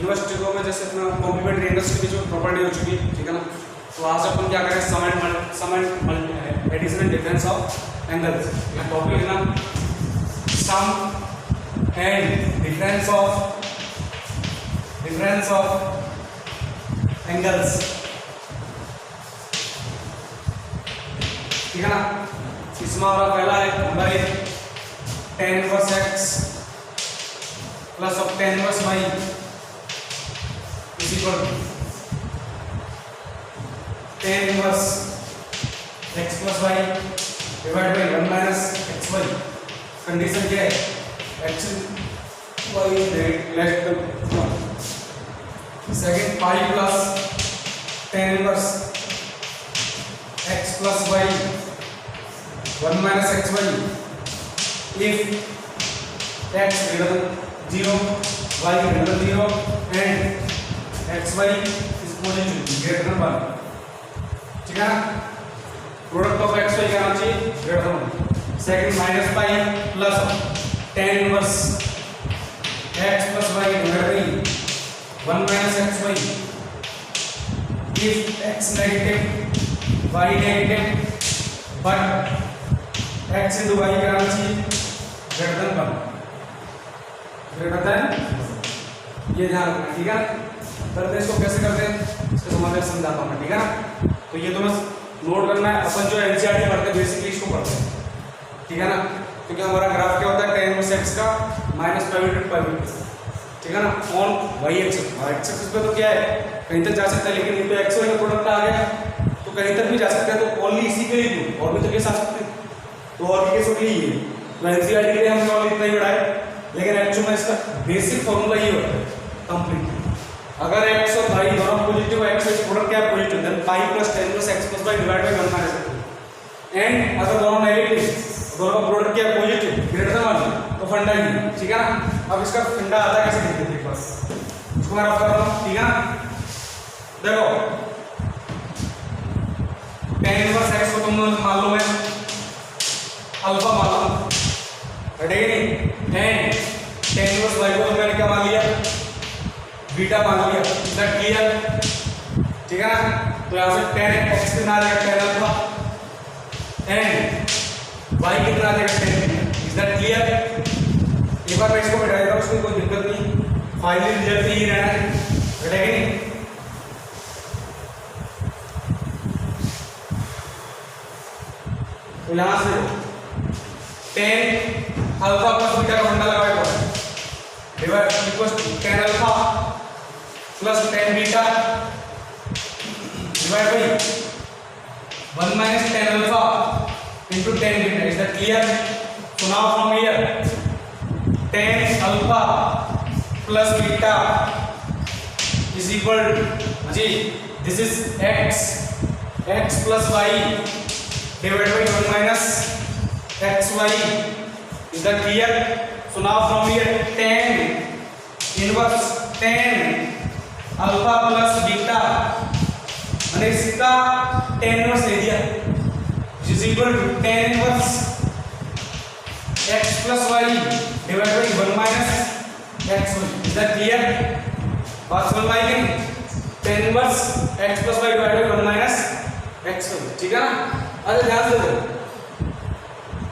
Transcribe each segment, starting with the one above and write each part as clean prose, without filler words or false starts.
Inverse trigo में जैसे अपना कॉम्प्लीमेंट्री एंगल्स के बीच में प्रॉपर्टी हो चुकी है, ठीक है ना। तो आज अपन क्या करें, sum and addition and difference of angles. या टॉपिक है ना sum and difference of angles, ठीक है ना। इसमें हमारा पहला है number 1 tan inverse x plus of tan inverse y is equal to tan inverse x plus y divide by 1 minus xy। Condition क्या है, x y less than 1। Second pi plus tan inverse x plus y 1 minus xy if x greater than 0, y greater than 0 and xy is positive greater than 1, ठीक है ना। Product of xy क्या आना चाहिए, greater than 1। Second minus pi plus tan inverse x plus y divided by 1 minus xy if x negative y negative but x into y क्या आना चाहिए, greater than 1, greater than, ये ध्यान रखना, ठीक है। करते इसको कैसे करते हैं, इसको समझ समझाता हूँ मैं, ठीक है ना। तो ये तो बस नोट करना है, अपन जो एनसीईआरटी पढ़ते हैं बेसिकली इसको पढ़ते हैं, ठीक है ना। क्योंकि हमारा ग्राफ क्या होता है, tan इनवर्स x का माइनस पाइवट, ठीक है ना, ऑन y एक्सिस पे तो क्या है, कहीं तक जा सकता है, लेकिन ये तो xy का प्रोडक्ट आ गया तो कहीं तक भी जा सकता है, तो ओनली इसी के लिए और भी तो केस आ सकते हैं। तो और भी केस होगी ये, तो एनसीईआरटी के लिए हमने और इतना ही पढ़ा है, लेकिन एक्चुअली में इसका बेसिक फॉर्मूला ये होता है कंप्लीट। अगर x और y दोनों पॉजिटिव है, x का प्रोडक्ट क्या है positive, then pi plus tan inverse x plus y divide by 1 minus x। And अगर दोनों नेगेटिव, दोनों का प्रोडक्ट क्या है पॉजिटिव ग्रेटर देन 1, तो फंडा ही, ठीक है ना। अब इसका फंडा आता है कैसे देखते हैं, बस इसको मैं रफ कर रहा हूं, ठीक है ना। देखो tan इनवर्स x को तुम मालूम है अल्फा मालूम, हटेगी नहीं, एंड tan इनवर्स y को मैंने क्या मान लिया, बीटा मान लिया, इज दैट क्लियर, ठीक है ना। तो यहां से tan x कितना आ जाएगा, tan अल्फा, एंड y कितना आ जाएगा, tan beta, is that clear. एक बार मैं इसको बैठा देता हूं, उसमें कोई दिक्कत नहीं, फाइनली रिजल्ट ही रहना है, हटेगी नहीं। तो यहां से tan अल्फा प्लस बीटा का फंडा लगाएगा, divide equals to tan alpha plus tan beta divide by 1 minus tan alpha into tan beta, is that clear. So now from here tan alpha plus beta is equal to, जी this is x plus y divided by 1 minus xy, is that clear? So now from here tan inverse tan alpha plus beta, मैंने इसका tan inverse ले दिया, which is equal to tan inverse x plus y divided by 1 minus xy, is that clear? बात समझ में आई नहीं? tan inverse x plus y divided by 1 minus xy, ठीक है ना। अरे ध्यान से देखो,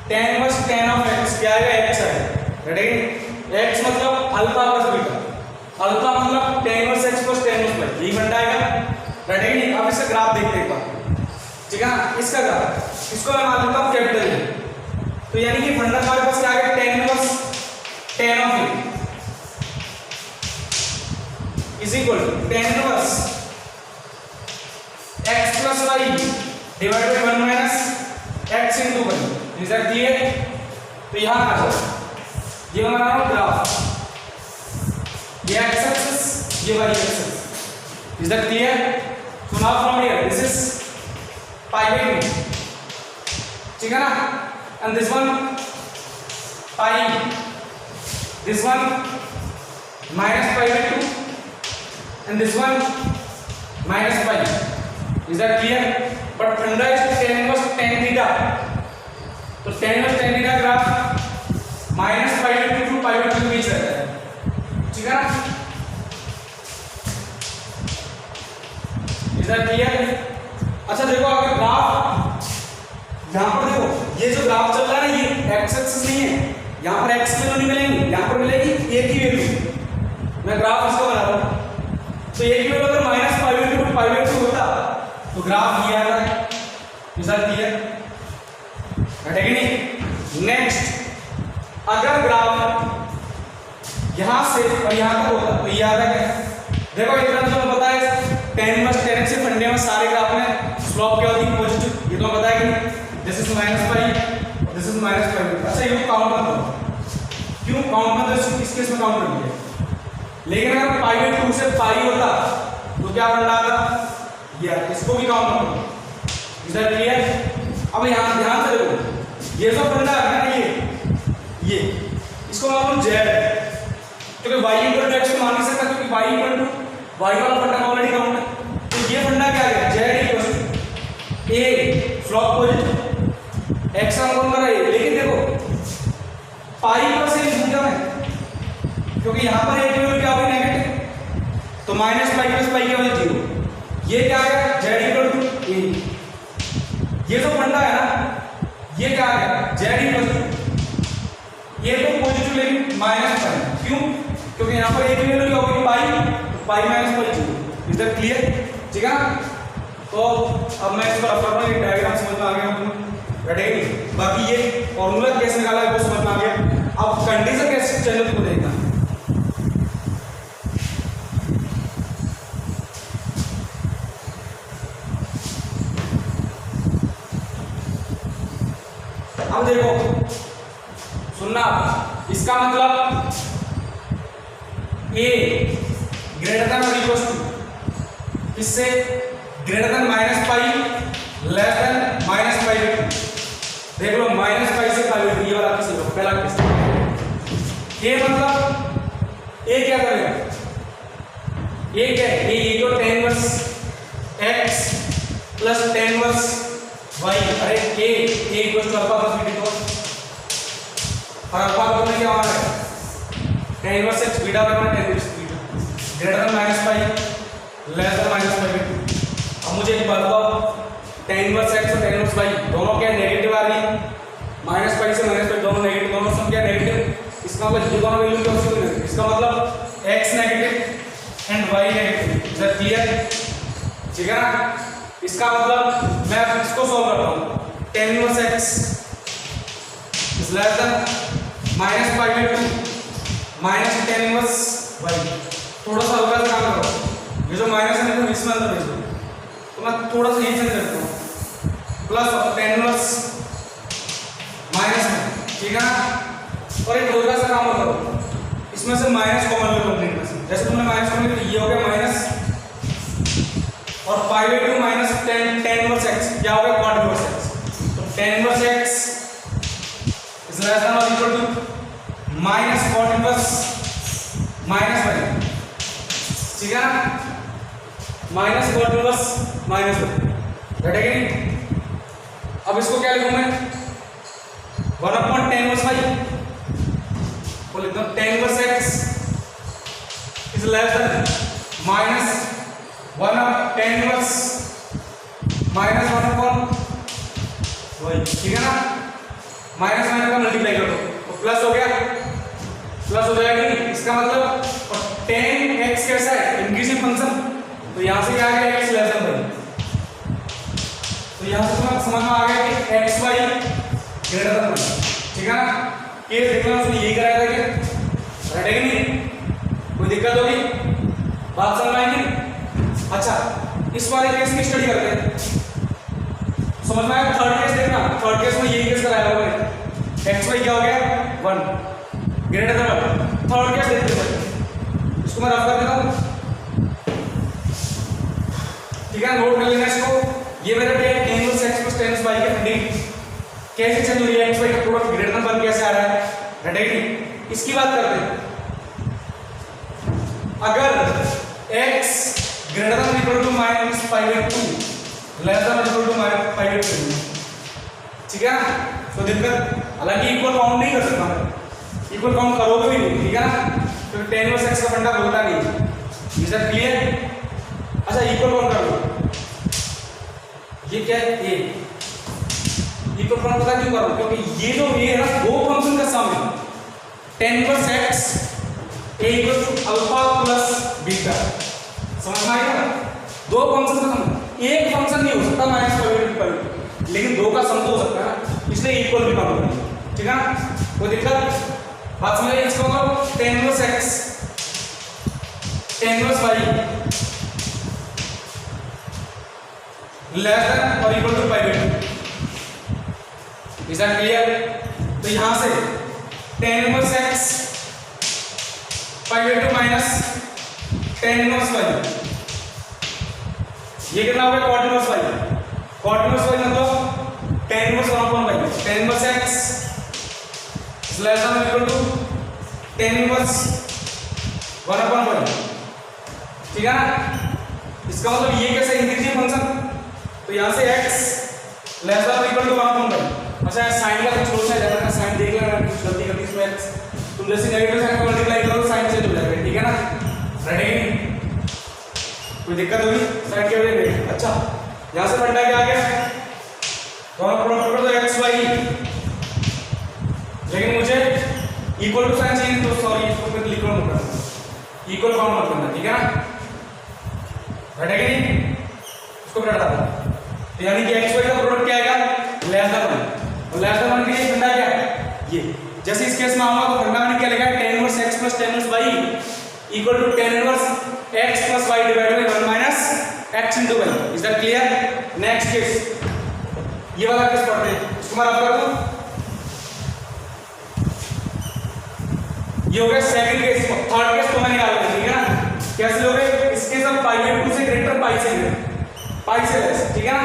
tan inverse tan of x क्या आएगा, x आएगा, रेडी। x मतलब अल्फा प्लस बीटा, अल्फा मतलब tan inverse x plus tan inverse y, ये फंडा आएगा, रेडी। अब इसका ग्राफ देखते हैं एक बार, ठीक है ना। इसका ग्राफ, इसको मैं मान लेता हूं कैपिटल A, तो यानी कि फंडा हमारे पास क्या आ गया, tan inverse tan of A is equal to tan inverse x plus y divided by 1 minus x into y, is that clear. तो यहां आ जाओ, ये मैं बना रहा हूं ग्राफ, ये x एक्सिस, ये y axis, is that clear. So now from here this is pi by 2, ठीक है ना, and this one pi, this one minus pi by 2 and this one minus pi, is that clear. But फंडा is tan inverse tan theta, तो tan inverse tan theta graph minus pi by 2 to pi by 2 के बीच रहता है, ठीक है ना। इधर clear. अच्छा देखो अगर ग्राफ यहाँ पर देखो, ये जो ग्राफ चल रहा है ना, ये एक्स एक्सिस नहीं है, यहाँ पर एक्स वैल्यू नहीं मिलेंगी, यहाँ पर मिलेगी एक ही वैल्यू। मैं ग्राफ इसका बना रहा हूँ, तो एक ही वैल्यू अगर -5/2 होता तो ग्राफ ये आता है। रिजल्ट क्लियर है कि नहीं। नेक्स्ट अगर ग्राफ यहां से और यहां तक होता तो ये आता क्या। देखो एक तरह से पता है tan 1 tan x से फंडे में सारे ग्राफ में स्लोप क्या होती है, पॉजिटिव। ये तो पता है कि दिस इज -5 दिस इज -5। अच्छा ये काउंट मत करो, क्यों काउंट मत करो, इस केस में काउंट कर लिया। लेकिन अगर π/2 से पाई होता तो क्या फंडा आता, ये इसको भी काउंट मत करो। इधर क्लियर। अब यहां ध्यान से देखो, ये जो फंडा है ना, ये इसको मान लो z, क्योंकि y = x मान नहीं सकता, क्योंकि y वाला फंडा ऑलरेडी काउंट है। तो ये फंडा क्या है, z = a slope positive, x का कौन कर रहा है, लेकिन देखो पाई पर से भूजा है, क्योंकि यहां पर एक वैल्यू क्या होगी नेगेटिव, तो -π + π क्या होगी 0। ये क्या है, z = a। ये जो फंडा है ना, ये क्या है, z = ये तो पॉजिटिव लेकिन -π, क्यों, क्योंकि यहाँ पर एक वैल्यू क्या होगी पाई, तो पाई -π 0। इधर क्लियर, ठीक है ना। तो अब मैं इसको रफ करता हूँ, ये डायग्राम समझ में आ गया आपको, रटेगी। बाकी ये फॉर्मूला कैसे निकाला है वो समझ में आ गया। अब कंडीशन कैसे चैनल को देखना, अब देखो सुनना, इसका मतलब a ग्रेटर देन और इक्वल टू किससे, ग्रेटर देन -π लेस देन -π/2। देख लो -π से π/2, ये वाला किसी को पहला केस। ये मतलब a क्या करेगा, ये क्या है, ये तो tan 1 x plus tan 1 y। अरे a = α + β, और अल्फा को क्या होना है, tan 1 x बीटा बराबर tan 1 beta greater than -π less than -π/2। अब मुझे एक बात बताओ, tan 1 x और tan 1 y दोनों क्या नेगेटिव आ रही है, -π से -π दोनों नेगेटिव, दोनों सब क्या नेगेटिव। इसका मतलब ये दोनों वैल्यू क्या होगी, इसका मतलब x negative and y negative. Is that clear, ठीक है ना। इसका मतलब मैं इसको सॉल्व करता हूं, tan 1 x is less than -π/2 minus tan 1 y। थोड़ा सा हल्का सा काम करो, ये जो माइनस है ना इसमें अंदर भेज दो, तो मैं थोड़ा सा यही चेंज करता हूँ, प्लस tan 1 माइनस में, ठीक है ना। और एक हल्का सा काम करो, इसमें से माइनस कॉमन लो कंप्लीट में से, जैसे तुमने माइनस कॉमन लिया, ये हो गया माइनस, और π/2 माइनस tan 1 x क्या हो गया, cot 1 x। तो tan 1 x is less than और equal to minus cot 1 minus y, ठीक है ना, माइनस cot 1 माइनस y, घटेगा नहीं। अब इसको क्या लिखूं मैं, 1/tan 1 y को लिखता हूं, tan 1 x is less than minus 1/tan 1 minus 1/y, ठीक है ना। माइनस माइनस का मल्टीप्लाई कर दो तो प्लस हो गया, प्लस हो जाएगा नहीं। इसका मतलब और tan x कैसा है, इंक्रीजिंग फंक्शन, तो यहां से क्या आ गया, x लेस देन y। तो यहां से तुम्हें समझ में आ गया कि xy ग्रेटर देन 1, ठीक है ना। ये देखना उसने यही कराया था क्या, रटेगा नहीं, कोई दिक्कत होगी, बात समझ में आएगी। अच्छा इस वाले केस की स्टडी करते हैं, समझ में आया। थर्ड केस देखना, थर्ड केस में यही केस कराया होगा, xy क्या हो गया 1 ग्रेटर देन 1। थर्ड केस देखते हैं, इसको मैं रफ कर देता हूं, ठीक है, नोट कर लेना इसको। ये मेरा tan 1 x plus tan 1 y की फंडिंग कैसे चेंज हो रही है, xy का प्रोडक्ट ग्रेटर देन 1 कैसे आ रहा है, रटेगा नहीं। इसकी बात करते हैं, अगर x greater than equal to -π/2 less than equal to -π/2, ठीक है ना। तो दिक्कत, हालांकि इक्वल काउंट नहीं कर सकता, इक्वल काउंट करोगे भी नहीं, ठीक है ना, क्योंकि tan 1 x का फंडा बोलता नहीं। Is that clear. अच्छा इक्वल काउंट कर लो, ये क्या है ए इक्वल फॉर्म पता क्यों कर रहा हूं क्योंकि ये जो ए है ना दो फंक्शन का सम है tan inverse x a equal to alpha plus beta समझ में आएगा दो फंक्शन का सम एक फंक्शन नहीं हो सकता माइनस पर लेकिन दो का सम तो हो सकता है ना इसलिए इक्वल भी काम होगा ठीक है ना कोई दिक्कत बात समझिए इसका मतलब tan inverse x tan inverse y less than और equal to pi by 2 is that clear तो यहां से tan inverse x pi by 2 minus tan inverse y ये कितना हो गया cot इनवर्स y मतलब tan inverse 1/y tan inverse x less than equal to tan inverse 1/y ठीक है ना इसका मतलब ये कैसे इंक्रीजिंग फंक्शन तो यहां से x less than equal to 1/y अच्छा साइन का कुछ सोचना है जरा साइन देख लेना कुछ गलती करती इसमें x तुम जैसे नेगेटिव साइन को मल्टीप्लाई करो साइन चेंज हो जाएगा ठीक है ना रेडी कोई दिक्कत होगी साइन के वजह से अच्छा यहां से फंडा क्या आ गया दोनों प्रोडक्ट कर दो x y लेकिन मुझे इक्वल टू साइन चाहिए तो सॉरी इसको फिर लिख लो मत इक्वल फॉर्म मत करना ठीक है ना रेडी कि नहीं इसको क्या डालना तो यानी कि x y का प्रोडक्ट क्या आएगा लेस देन 1 और लेस देन 1 के लिए फंडा क्या ये जैसे इस केस में आऊंगा तो फंडा मैंने क्या लिखा है tan inverse x plus tan inverse y equal to tan inverse x plus y divided by 1 minus x into y is that clear next case ये वाला केस पढ़ते हैं इसको मैं रफ कर दूं ये हो गया सेकंड केस थर्ड केस तो मैं निकाल दूंगा ठीक है ना कैसे लोगे इसके सब पाई बाय 2 से ग्रेटर पाई से ग्रेटर पाई से लेस ठीक है ना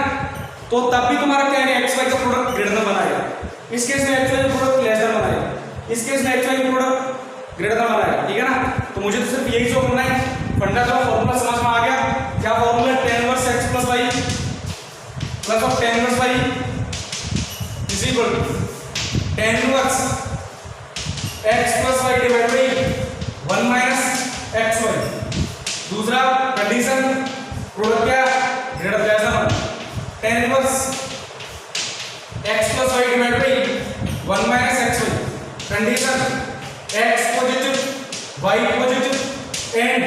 तो तब भी तुम्हारा क्या है x y का प्रोडक्ट ग्रेटर देन बनाएगा इस केस में x y का प्रोडक्ट लेस देन बनाएगा इस केस में x y का प्रोडक्ट ग्रेटर देन बनाएगा ठीक है ना तो मुझे तो सिर्फ यही शो करना है फंडा का फार्मूला समझ में आ गया क्या फार्मूला है tan inverse x plus y plus of tan inverse y is equal to tan inverse x plus y divided by 1 minus xy दूसरा कंडीशन प्रोडक्ट क्या greater than tan inverse x plus y divided by 1 minus xy condition x positive y positive and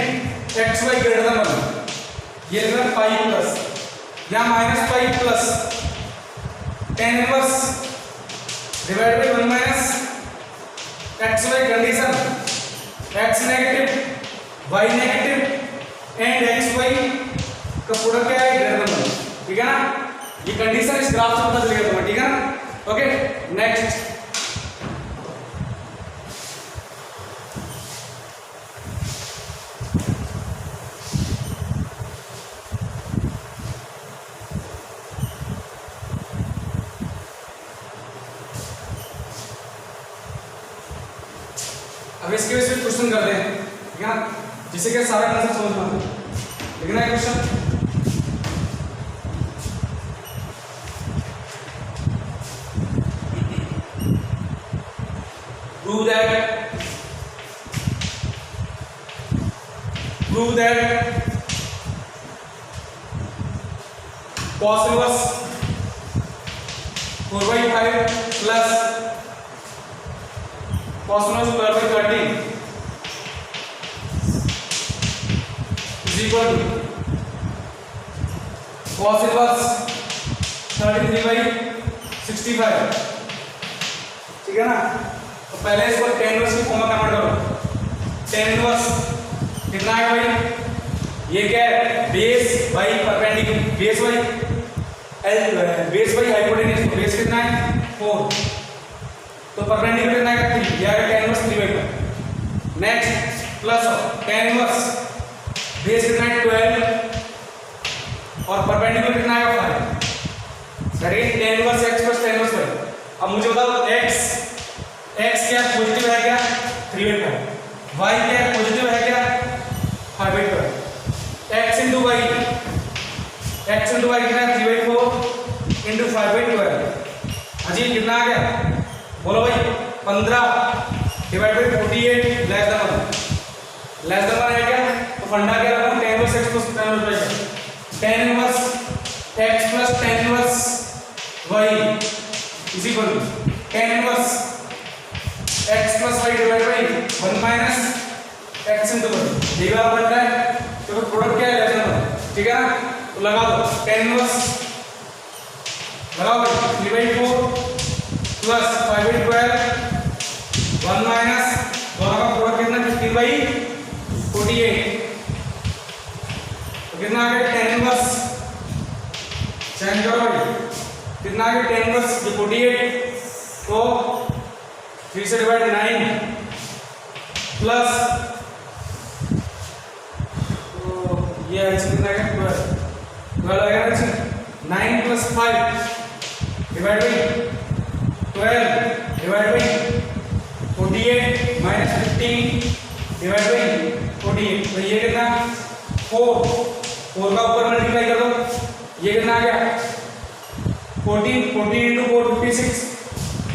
xy greater than 1 ये लिखना pi plus या minus pi plus tan inverse divided by 1 minus xy condition x negative y negative and xy का product क्या है greater than 1 ठीक है ना ये कंडीशन इस ग्राफ से पता चलेगा तुम्हें ठीक है ना ओके नेक्स्ट अब इसके वजह से क्वेश्चन करते हैं ठीक है ना जिससे कि सारा कंसेप्ट समझ में आता है लिखना है question prove that cos inverse 4/5 plus cos inverse 12/13 is equal to cos inverse 33/65 ठीक है ना तो पहले इसको tan इनवर्स की फॉर्म में कन्वर्ट करो tan इनवर्स कितना है भाई ये क्या है base by perpendicular base by hypotenuse base कितना है 4 तो परपेंडिकुलर कितना है 3 ये आएगा tan inverse 3/5 next plus tan inverse base कितना है 12 और परपेंडिकुलर कितना आएगा 5 that is tan inverse x plus tan inverse y अब मुझे बताओ x क्या पॉजिटिव है क्या 3/5 y क्या पॉजिटिव है क्या 5/12 x into y कितना है 3/4 into 5/12 अजी कितना आ गया बोलो भाई 15 डिवाइड बाय 48 लेस देन 1 है क्या तो फंडा क्या रखा tan inverse x plus tan inverse y tan inverse x plus tan inverse tan inverse x plus y divide by 1 minus x into y. ये वाला बन रहा है तो प्रोडक्ट क्या है लेजर, ठीक है ना। तो लगा दो tan इनवर्स लगाओ 3/4 प्लस 5/12 1 माइनस दोनों का प्रोडक्ट कितना 15/48 तो कितना आ गया tan इनवर्स चेंज करो भाई कितना आ गया tan इनवर्स 48 तो 3 से डिवाइड 9 प्लस तो ये आंसर कितना आ गया 12 आ गया 9 plus 5 divide by 12 divide by 48 minus 15 divide by 48 तो ये कितना 4 का ऊपर मल्टीप्लाई कर दो ये कितना आ गया 14 into 4 56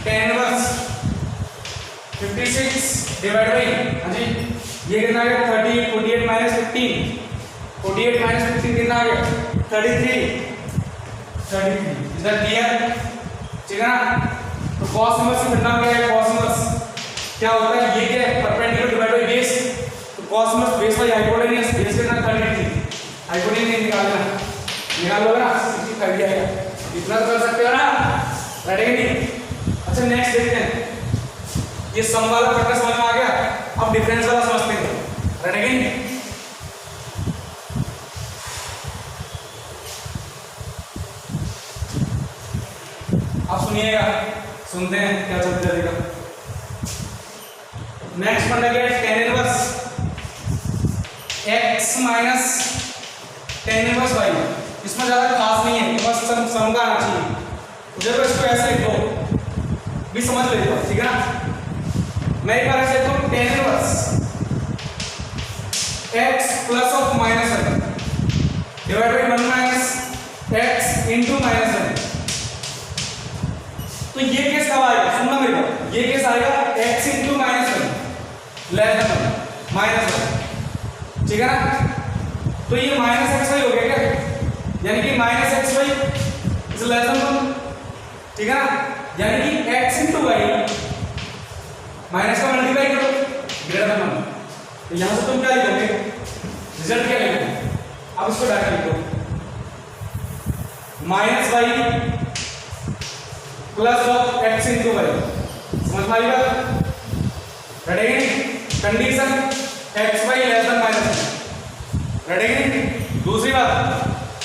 tan inverse 56 divide by हाँ जी ये कितना आ गया 30 48 माइनस 15 48 माइनस 15 कितना आ गया 33 इज दैट क्लियर, ठीक है ना। तो cos इनवर्स का परिणाम क्या है, cos इनवर्स क्या होता है ये क्या है परपेंडिकुलर डिवाइड बाय बेस। तो cos inverse base by hypotenuse base कितना 33 हाइपोटेन्यूज निकाल लो ना 60 आएगा इतना तो कर सकते हो ना, रेडी नहीं। अच्छा नेक्स्ट देखते हैं ये सम वाला फैक्टर समझ में आ गया, अब डिफरेंस वाला समझते हैं, रेडी नहीं। आप सुनिएगा सुनते हैं क्या चलता रहेगा। नेक्स्ट पढ़ना क्या है tan inverse x minus tan inverse y। इसमें ज्यादा खास नहीं है बस सम का आना चाहिए, जब इसको ऐसे लिख लो भी समझ लेगा, ठीक है ना। मैं एक बार ऐसे लिखता हूं tan inverse x plus of minus y divide by 1 minus x into minus y। तो ये केस कब आएगा सुनना मेरे को, ये केस आएगा x into minus one less than minus one, ठीक है ना। तो ये माइनस एक्स वाई हो गया क्या, यानी कि minus x y is less than one, ठीक है ना। यानी कि x इंटू वाई माइनस का मल्टीप्लाई करो ग्रेटर देन वन। तो यहां से तुम क्या लिखोगे रिजल्ट क्या लिखोगे, अब इसको डायरेक्ट लिखो minus y plus of x into y. समझ में आई बात, ready condition x y less than minus, ready. दूसरी बात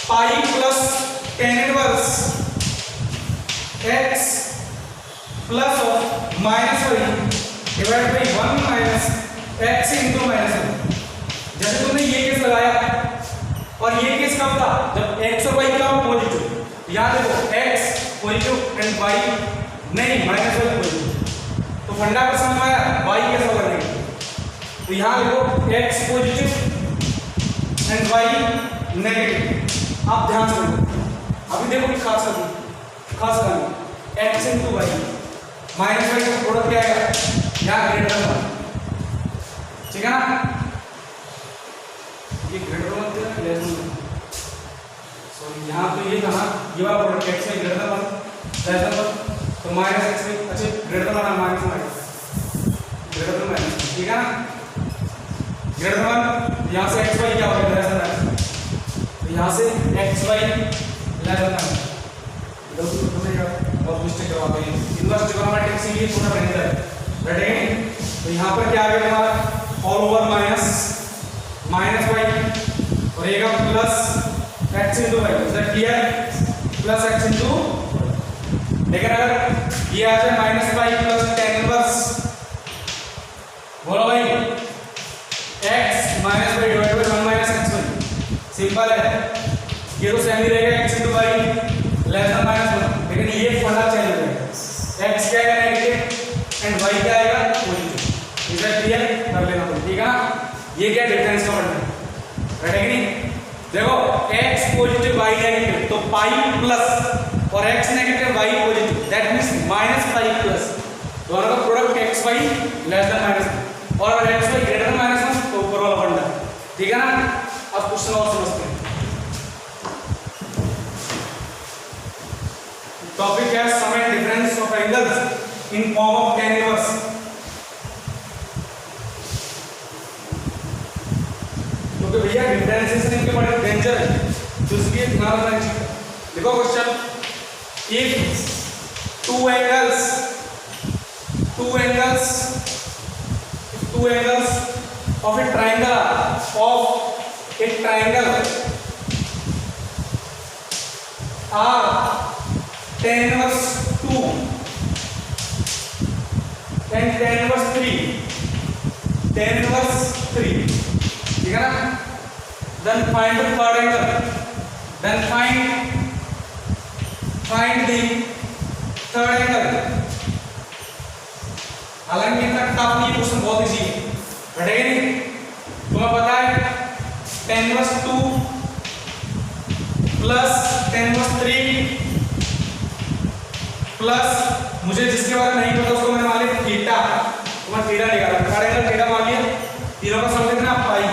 pi plus tan inverse x plus of minus y divide by 1 minus x into minus one. जैसे तुमने ये case लगाया और ये केस कब था जब x और y का पॉजिटिव, याद देखो x पॉजिटिव एंड y नहीं माइनस वाई पॉजिटिव, तो फंडा का समझ में आया y कैसे करने की। तो यहां देखो x positive and y negative. आप ध्यान से देखो अभी देखो खास करना x into y minus y का प्रोडक्ट क्या आएगा यहाँ ग्रेटर देन वन, ठीक है ना। ये greater than one less than one, sorry यहाँ तो ये कहा ये वाला product x y greater than one less than one, तो माइनस एक्स वाई अच्छा greater than one minus greater than minus, ठीक है ना। ग्रेटर देन वन यहाँ से एक्स वाई क्या होगा लेस देन वन, तो यहाँ से x y less than one और मिस्टेक करवाते हैं इनवर्स ट्रिग्नोमेट्रिक इसीलिए थोड़ा रहता है, रेडी। तो यहाँ पर क्या आ गया हमारा ऑल ओवर माइनस वाई और एक plus x into y, is that clear, plus x into. लेकिन अगर ये आ जाए minus y plus tan inverse, बोलो भाई x minus y divide by 1 minus x y, simple है। ये तो सेम ही रहेगा x into y less than minus one, लेकिन ये फंडा चेंज हो जाएगा, x क्या आएगा नेगेटिव एंड y क्या आएगा पॉजिटिव। इज दैट क्लियर, कर लेना ठीक है ना। ये क्या डिफरेंस का फंडा, राइट है कि नहीं। देखो x पॉजिटिव y नेगेटिव, तो पाई प्लस और x negative y positive, that means minus pi plus, दोनों का product x y less than minus, और अगर x y greater than minus one तो ऊपर वाला फंडा, ठीक है ना। अब क्वेश्चन और समझते हैं। टॉपिक है sum and difference of angles in form of tan inverse. क्योंकि भैया डिफरेंशिएशन इनके बड़े डेंजर है, तो इसलिए ध्यान रखना चाहिए। देखो question, if two angles of a triangle are tan inverse 2 and tan inverse 3, ठीक है ना? then find the third angle, then find the third angle। हालांकि इतना टफ नहीं, क्वेश्चन बहुत इजी है, रटेगा नहीं? तुम्हें पता है tan inverse 2 plus tan inverse 3 plus, मुझे जिसके बारे में नहीं पता उसको मैंने मान लिया थीटा, तो मैं थीटा निकाला, थर्ड एंगल थीटा मान लिया, तीनों का सम लिखना pi.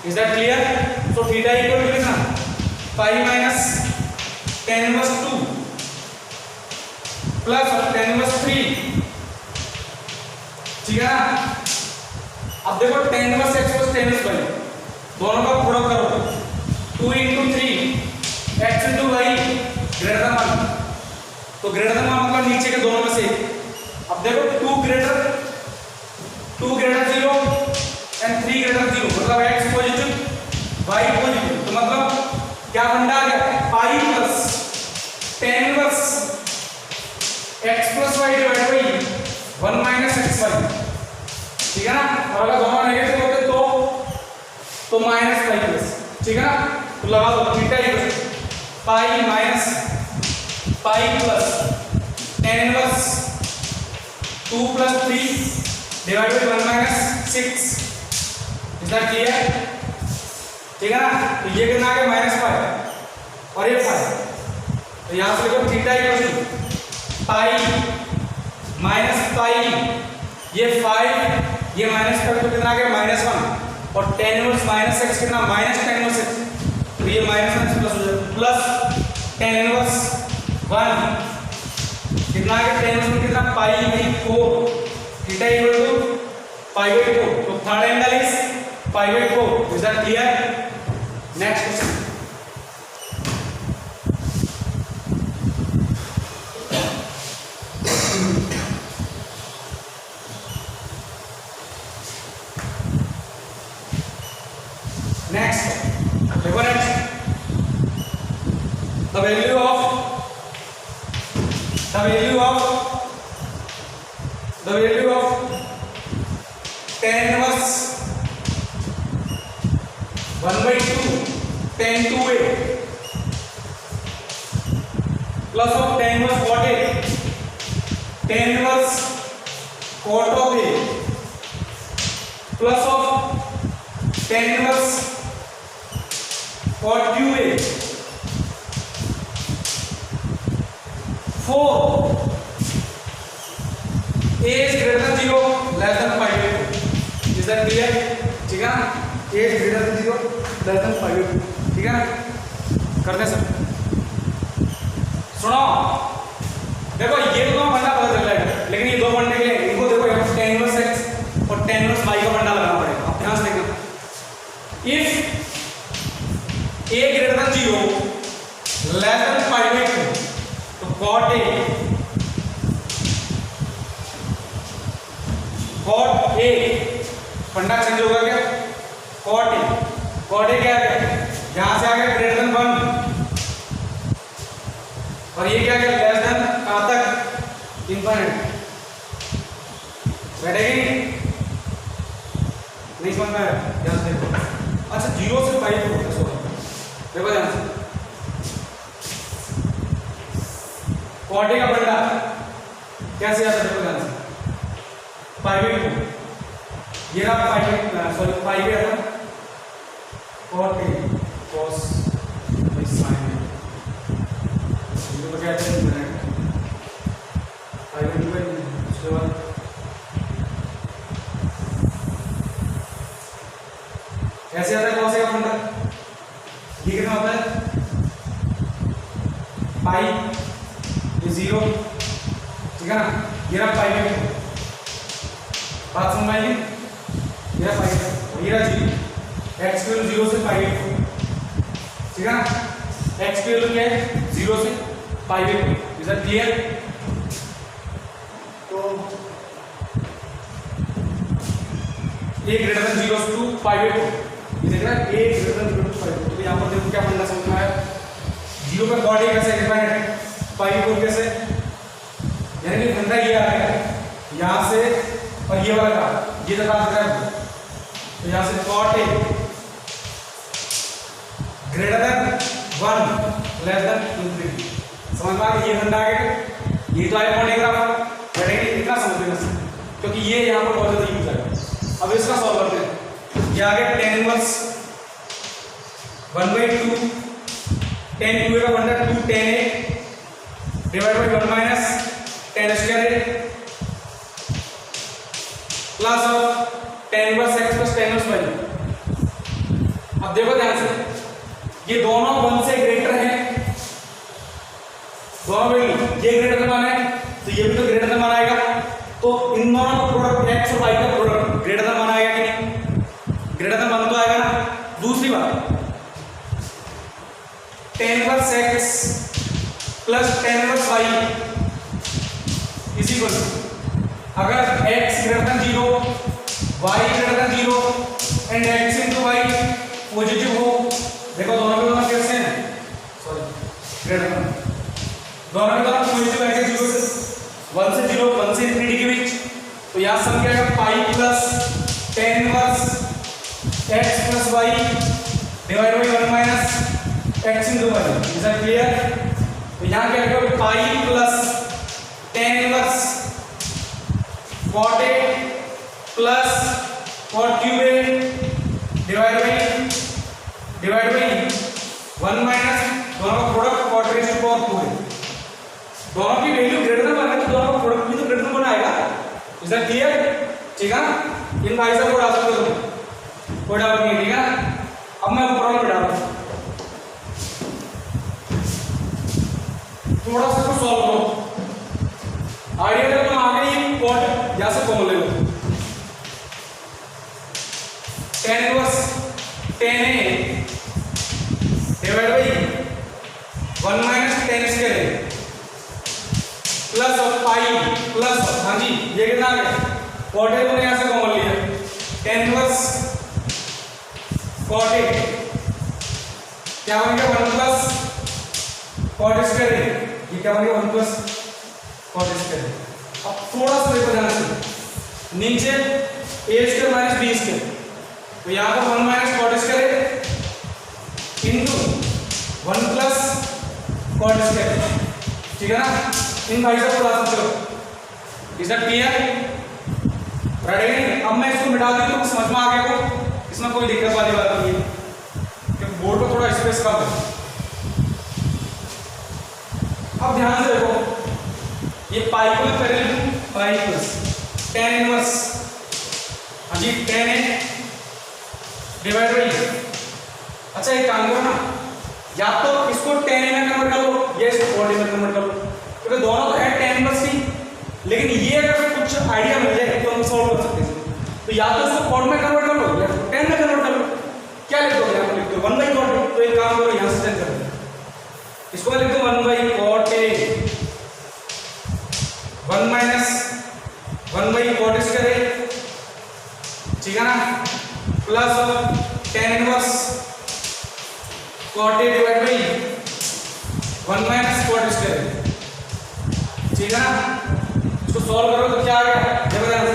Is that clear? So theta equal to लिखना pi minus tan inverse 2 plus tan inverse 3, ठीक है ना? अब देखो tan inverse x plus tan inverse y दोनों का प्रोडक्ट करो, 2 into 3 x into y greater than 1, तो ग्रेटर देन 1 मतलब नीचे के दोनों में से। अब देखो 2 ग्रेटर 0 एंड 3 ग्रेटर 0, मतलब x पॉजिटिव y पॉजिटिव, तो मतलब क्या फंडा आ गया, पाई plus tan inverse x plus y divide by 1 minus xy, ठीक है ना? और अगर दोनों नेगेटिव होते तो माइनस पाई प्लस, ठीक है ना? तो लगा दो theta equal pi minus pi plus tan inverse 2 plus 3 divide by 1 minus 6। Is that clear? ठीक है ना? तो ये कितना आ गया माइनस पाई और ये पाई, तो यहां से लिखो theta equal pi minus pi, ये 5 ये माइनस कर तो कितना आ गया माइनस 1, और tan इनवर्स माइनस x कितना माइनस tan इनवर्स x, तो ये माइनस 1 प्लस हो जाएगा प्लस tan इनवर्स 1 कितना आ गया tan इनवर्स कितना pi by 4, theta equal to pi by 4, तो third angle is pi by 4। Is that clear? Next question, the value of tan inverse 1/2 tan 2a plus of tan inverse cot a, tan inverse cot of a plus of tan inverse cot qa 4 a is greater than 0 less than 5/2। is that clear? ठीक है ना? a is greater than 0 less than 5/2, ठीक है ना? करते सब सुनो, देखो ये तो फंडा पता चल रहा है, लेकिन ये दो फंडे के लिए इनको देखो यहाँ tan inverse x और tan inverse y का फंडा लगाना पड़ेगा। अब ध्यान से देखना, if a greater than 0 less than 5/2 तो cot a फंडा चेंज होगा क्या? cot a क्या है? यहां से आ गया ग्रेटर देन 1 और ये क्या है लेस देन कहां तक इनफिनिट बैठेगी नहीं समझ में आया? ध्यान से देखो, अच्छा 0 से 5 को देखो ध्यान से, cot a का फंडा कैसे आता है देखो ध्यान से, पाई को ये रहा पाई पे आता cot a cos by sin ये तो क्या है पाई पे उसके बाद कैसे आता है cos a का फंडा, ये कितना होता है पाई 0, ठीक है ना? ये रहा पाई बाई 4, बात समझ में आई? ये रहा पाई, ये रहा जीरो, एक्स की वैल्यू 0 से पाई बाई 4, ठीक है ना? एक्स की वैल्यू क्या है? 0 से पाई बाई 4, इज दैट क्लियर? तो a greater than 0 to pi by 4, ये देख रहा है a greater than 0 to pi by 4, तो यहाँ पर देखो क्या बनना समझ में आया? 0 पे कॉर्ड कैसे डिफाइन है, पाई बाई 4 कैसे, यानी कि फंडा ये आ गया यहाँ से और ये वाला का ये दिखा रहा है, तो यहाँ से cot a greater than 1 less than infinity, समझ में आ गया? ये फंडा आ गया, ये तो आया पॉइंट ग्राफ, बैठेंगे इतना समझ लेना, क्योंकि ये यहाँ पर बहुत ज्यादा यूज है। अब इसका सॉल्व करते हैं, ये आ गया tan इनवर्स 1/2, tan 2 का बनता है 2 tan a divide by 1 minus tan square a plus of tan inverse x plus tan inverse y। अब देखो ध्यान से, ये दोनों 1 से ग्रेटर हैं, दोनों वैल्यू, ये ग्रेटर देन 1 है तो ये भी तो ग्रेटर देन 1 आएगा, तो इन दोनों का प्रोडक्ट x और y का प्रोडक्ट ग्रेटर देन 1 आएगा कि नहीं? ग्रेटर देन 1 तो आएगा ना। दूसरी बात, tan inverse x plus tan inverse y is equal to, अगर x greater than 0, y greater than 0 and x into y positive हो, देखो दोनों के दोनों कैसे हैं, सॉरी ग्रेटर देन, दोनों के दोनों पॉजिटिव है 0 से 1 से 0, 1 से इंफिनिटी के बीच, तो यहाँ सम क्या आएगा pi plus tan inverse x plus y divide by 1 minus x into y, is that clear? तो यहाँ क्या आएगा pi plus tan inverse cot a plus cot cube a divide by 1 minus दोनों का product cot raise to power 2 है, दोनों की value greater than 1 है तो दोनों का प्रोडक्ट भी तो ग्रेटर देन 1 आएगा, इज दैट क्लियर? ठीक है, इन भाई साहब को डाल सकते हो, कोई डाउट नहीं है, ठीक है? अब मैं प्रॉब्लम में डाल रहा हूं, थोड़ा सा इसको सॉल्व करो, आइडिया तो तुम आगे ही कॉट यहां से कॉमन ले लो, tan inverse tan a divide by 1 minus tan square plus of pi plus, हाँ जी ये कितना आ गया, cot a को यहां से कॉमन लिया, tan इनवर्स cot a क्या बन गया 1 प्लस cot स्क्वायर, ये क्या बन गया 1 प्लस cot स्क्वायर। अब थोड़ा सा देखो ध्यान से, नीचे a square minus b square, तो यहाँ पर 1 minus cot square into 1 plus cot square, ठीक है ना? इन भाई साहब को ला सकते हो, इज दैट क्लियर? रेडी? अब मैं इसको मिटा दूं तो समझ में आ गया को, इसमें कोई दिक्कत वाली बात नहीं है, क्योंकि बोर्ड पर थोड़ा स्पेस कम है। अब ध्यान से देखो, ये पाई को मैं पहले लिखूं, पाई प्लस tan इनवर्स, हाँ जी tan a डिवाइड बाय, अच्छा एक काम करो ना, या तो इसको tan a में कन्वर्ट कर लो या इसको cot a में कन्वर्ट कर लो, क्योंकि दोनों तो है tan इनवर्स ही, लेकिन ये अगर कुछ आइडिया मिल जाए तो हम सॉल्व कर सकते हैं, तो या तो इसको cot में कन्वर्ट कर लो या tan में कन्वर्ट कर लो, क्या लिख दोगे? यहाँ पर लिख दो 1/cot a, तो एक काम करो यहाँ से चेंज कर दो, इसको मैं लिख दूं 1/cot a 1 minus 1/cot square a, ठीक है ना, plus tan inverse cot a divide by 1 minus cot square, ठीक है ना? इसको सॉल्व करो तो क्या आ गया, देखो ध्यान से,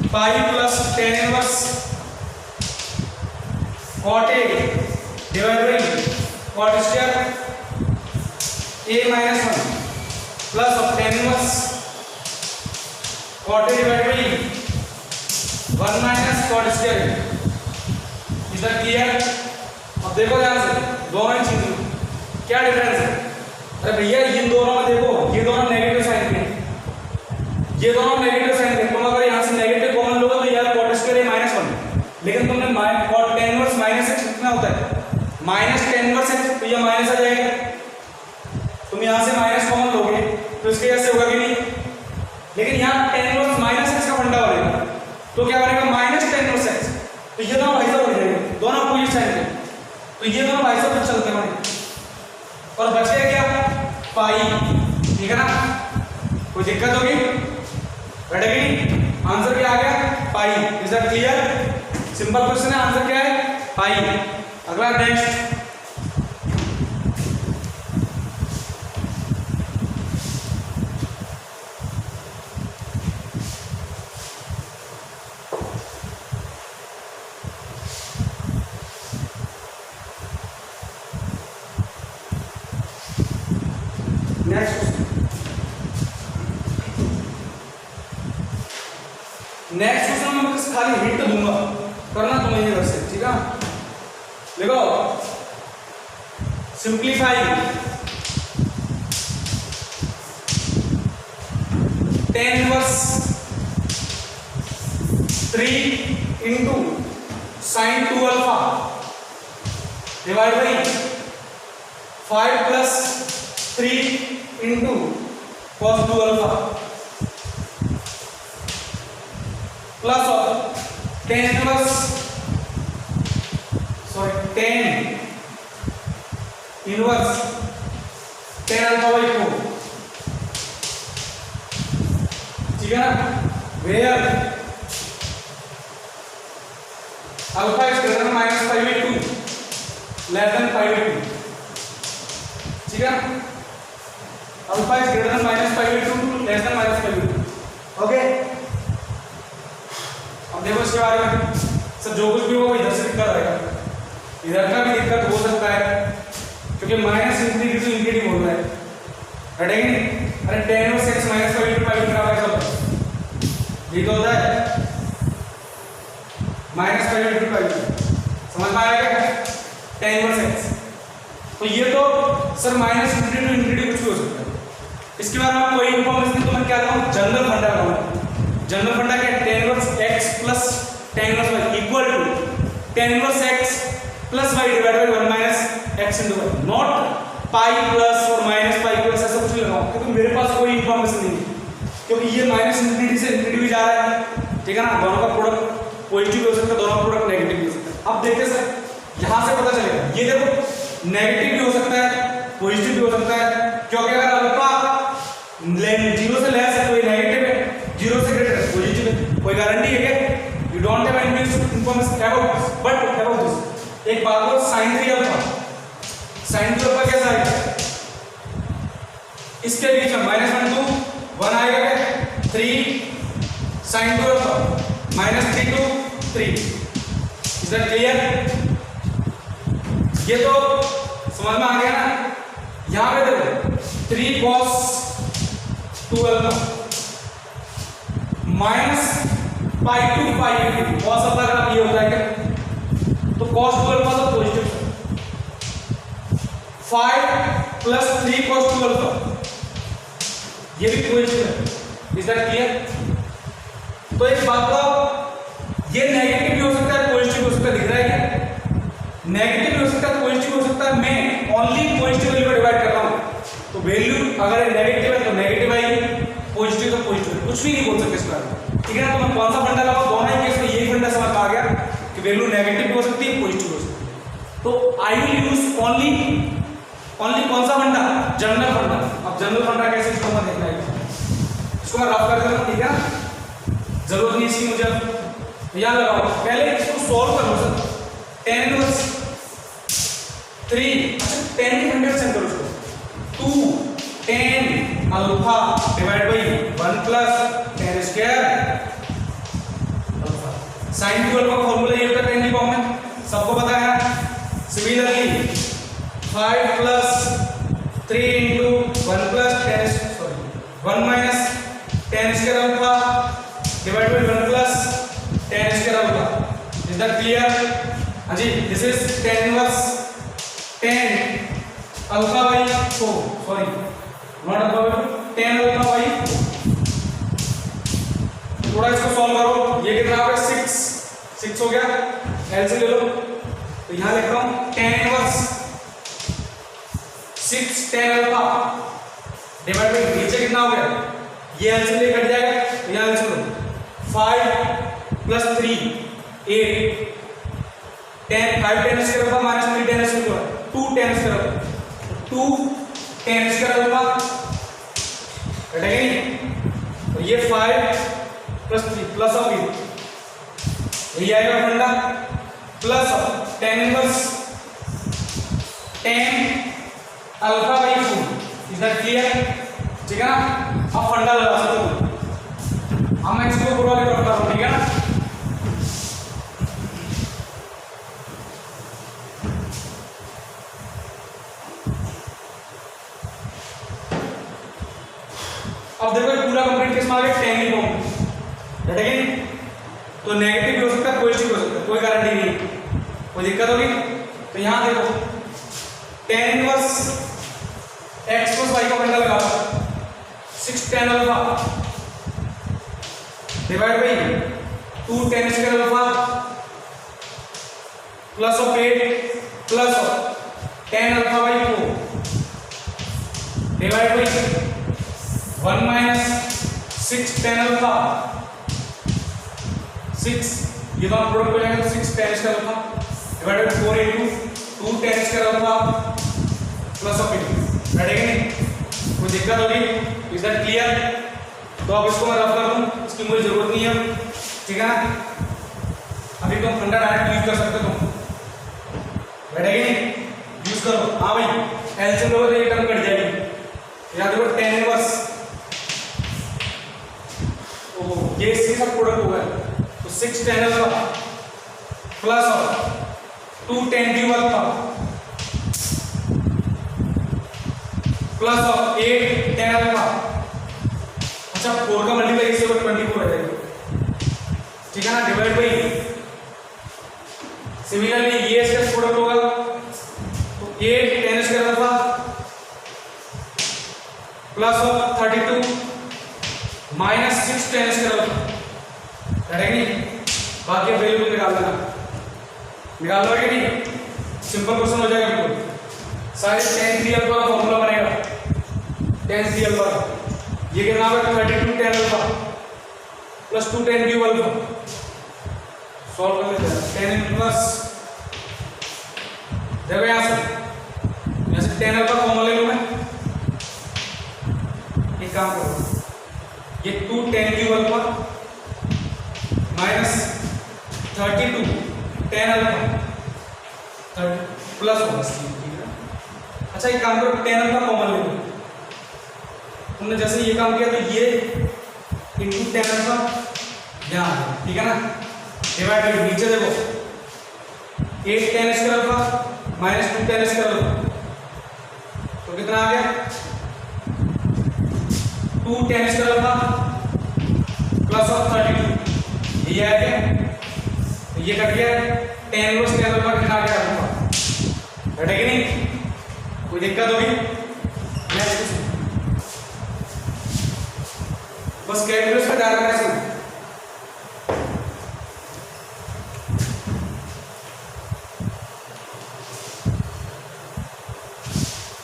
पाई plus tan inverse cot a divide bye cot square a minus 1 plus of tan inverse cot a divide by 1 minus cot square, is that clear? अब देखो ध्यान से, दोनों ही चीजों क्या डिफरेंस है? अरे भैया इन दोनों में देखो, ये दोनों नेगेटिव साइन के, ये दोनों नेगेटिव साइन के, तुम अगर यहाँ से नेगेटिव कॉमन लोगे तो यार cot स्क्वायर a माइनस 1, लेकिन तुमने cot tan inverse minus x कितना होता है, माइनस tan इनवर्स x, तो ये माइनस आ जाएगा, तुम यहाँ से माइनस कॉमन लोगे तो इसके ऐसे होगा कि नहीं, लेकिन यहाँ टेन इनवर्स माइनस एक्स का फंडा बनेगा, तो क्या बनेगा माइनस टेन इनवर्स एक्स। तो ये दोनों भाई साहब हो जाएंगे, दोनों अपोजिट साइड में, तो ये दोनों भाई साहब चलते बने और बच गया क्या पाई, ठीक है ना। कोई दिक्कत होगी बैठेगी नहीं, आंसर क्या आ गया pi. Is that clear? Simple question है, आंसर क्या है पाई। अगला नेक्स्ट, नेक्स्ट क्वेश्चन में मैं बस खाली हिंट दूंगा, करना तुम्हें ये वैसे, ठीक है। देखो simplify 10 inverse 3 into sine 2 alpha divide by 5 plus 3 into cos 2 alpha plus of 10 inverse 10 alpha by 4, ठीक है ना। Where alpha is greater than minus 5/2 less than 5/2, ठीक है। Alpha is greater than minus 5/2 less than minus 5/2, okay. अब देखो इसके बारे में सर, जो कुछ भी हो इधर से दिक्कत आएगा, इधर का भी दिक्कत हो सकता है क्योंकि माइनस इंफिनिटी टू इंफिनिटी बोल रहा है, हटेगी नहीं। अरे tan इनवर्स x माइनस 5/2 का वैसा होता है, ये तो होता है माइनस 5/2, समझ में आया क्या tan इनवर्स x। तो ये तो sir minus infinity to infinity कुछ भी हो सकता है। इसके बारे में कोई इंफॉर्मेशन तो मैं क्या कहूँ, जनरल फंडा कहूँ। जनरल फंडा क्या है, tan inverse x plus tan inverse y equal to tan inverse x plus y divided by 1 minus x into y, not pi plus और माइनस पाई प्लस ऐसा कुछ नहीं लगाओ, क्योंकि मेरे पास कोई इंफॉर्मेशन नहीं है, क्योंकि ये माइनस इंफिनिटी से इंफिनिटी भी जा रहा है, ठीक है ना। दोनों का प्रोडक्ट पॉजिटिव भी हो सकता है, दोनों का प्रोडक्ट नेगेटिव भी हो सकता है। अब देखते सर यहां से पता चलेगा, ये देखो नेगेटिव भी हो सकता है पॉजिटिव भी हो सकता है, क्योंकि अगर अल्फा 0 से लेस है तो ये नेगेटिव है, 0 से ग्रेटर है पॉजिटिव है। कोई गारंटी है क्या? You don't have any information about this, but about this एक बात को sin 3 अल्फा, sin 3 अल्फा कैसा है, इसके बीच में -1 2 1 आएगा क्या 3 sin 2 alpha -3 2 3, is that clear? ये तो समझ में आ गया ना। यहां पे देखो 3 cos 2 अल्फा minus pi to pi, cos alpha का ये होता है क्या, तो cos 2 अल्फा तो पॉजिटिव है, 5 प्लस 3 cos 2 अल्फा ये भी पॉजिटिव है, इज दैट क्लियर? तो एक बात बताओ, ये नेगेटिव भी हो सकता है पॉजिटिव हो सकता है, दिख रहा है क्या? नेगेटिव भी हो सकता है पॉजिटिव हो सकता है, मैं ओनली पॉजिटिव वैल्यू को डिवाइड कर रहा हूं, तो वैल्यू अगर नेगेटिव है तो नेगेटिव आएगी, पॉजिटिव तो पॉजिटिव, कुछ भी नहीं बोल सकते इस बारे में, ठीक है ना। तो मैं कौन सा फंडा लगाऊं, दोनों ही केस में यही फंडा समझ में आ गया कि वैल्यू नेगेटिव भी हो सकती है पॉजिटिव हो सकती है। तो आई विल यूज ओनली कौन सा फंडा, जनरल फंडा। अब जनरल फंडा कैसे इसको मैं देखना है, इसको मैं रफ कर देता हूं, ठीक है ना, जरूरत नहीं इसकी मुझे। अब यहां लगाओ, पहले इसको सॉल्व कर लो सर, tan इनवर्स 3, अच्छा tan की 100% करो इसको, 2 tan alpha divide by 1 plus tan square alpha. sin 2 alpha का फार्मूला ये होता है tan की फॉर्म में, सबको पता है। Similarly 5 plus 3 into 1 plus 1 minus tan square alpha divide by 1 plus tan square alpha, is that clear? हाँ जी, this is tan inverse tan alpha by 4, sorry not alpha by tan alpha by 4। थोड़ा इसको solve करो, ये कितना हो गया 6 हो गया, एल से ले लो, तो यहां लिख रहा हूं tan inverse 6 tan alpha divide by नीचे कितना हो गया ये एलसीएम लेकर जाएगा, यहाँ एलसीएम 5 + 3 8 10 5 10 स्क्वायर होगा माइनस 3 10 स्क्वायर होगा 2 10 स्क्वायर होगा 2 10 स्क्वायर होगा, घटेगा नहीं। और ये 5 + 3 प्लस ऑफ ये आएगा फंडा plus of tan inverse tan alpha by 2। Is that clear? ठीक है ना। अब फंडा लगा सकते हो, हम इसको पूरा करता हूं, ठीक है ना। अब देखो पूरा कंप्लीट केस में आ गया tan की फॉर्म, घटेगा नहीं। तो नेगेटिव भी हो सकता है, पॉजिटिव भी हो सकता है, कोई गारंटी नहीं, कोई दिक्कत होगी। तो यहां देखो tan इनवर्स x + y का फंडा लगा 6 tan alpha divide by 2 tan square alpha plus of 8 plus of tan alpha by 4 divide by 1 minus 6 tan alpha 6, ये दोनों प्रोडक्ट हो जाएगा 6 tan square alpha divide by 4 * 2 tan square alpha plus of 8, घटेगा नहीं, कोई दिक्कत होगी? Is that clear? तो अब इसको मैं रफ कर दूं, इसकी मुझे जरूरत नहीं है, ठीक है ना। अभी तुम फंडा डायरेक्ट यूज कर सकते हो, तुम घटेगा नहीं, यूज करो। हाँ भाई एलसीएम लोगे तो ये टर्म कट जाएगी। याद रखो tan इनवर्स, ओह ये इसके साथ प्रोडक्ट होगा, तो 6 tan alpha plus of 2 tan cube alpha plus of 8 tan alpha. अच्छा 4 का मल्टीप्लाई इससे 24 आ जाएगा, ठीक है ना, डिवाइड बाई सिमिलरली ये इसका प्रोडक्ट होगा, तो 8 tan square alpha plus of 32 minus 6 tan square alpha, घटेगी। बाकी वैल्यू निकाल लेना, निकाल लोगे नहीं, सिंपल क्वेश्चन हो जाएगा बिल्कुल। सारे tan 3 अल्फा का फॉर्मूला बनेगा, tan 3 अल्फा ये कितना होगा 32 tan alpha plus 2 tan cube alpha, solve कर लेते हैं। tan इनवर्स देखो यहाँ से tan अल्फा फॉर्मूला ले लूं मैं, एक काम करो, ये 2 tan cube alpha minus 32 tan alpha plus होगा, अच्छा एक काम करो tan अल्फा कॉमन ले लो, तुमने जैसे ये काम किया तो ये इंटू tan अल्फा यहाँ, ठीक है ना, डिवाइड बाई नीचे देखो 8 tan square alpha minus 2 tan square alpha, तो कितना आ गया 2 tan square alpha plus of 32, ये आ गया, तो ये कट गया, tan इनवर्स tan अल्फा कितना आ गया अल्फा, घटेगी नहीं, कोई दिक्कत होगी? बस कैलकुलस का ध्यान रखना है।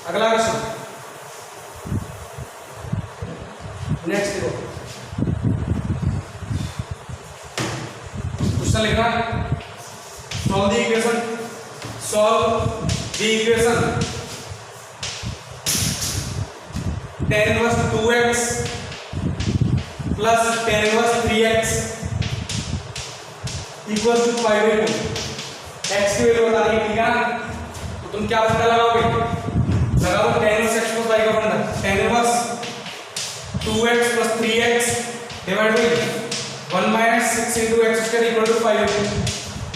अगला क्वेश्चन, नेक्स्ट देखो, क्वेश्चन लिखना solve the equation, solve the equation tan inverse 2x plus tan inverse 3x equal to 5/2, x की वैल्यू बतानी है, ठीक है ना। तो तुम क्या फंडा लगाओगे, लगाओ tan inverse x plus y का फंडा, tan inverse 2x plus 3x divide by 1 minus 6 into x square equal to 5/2।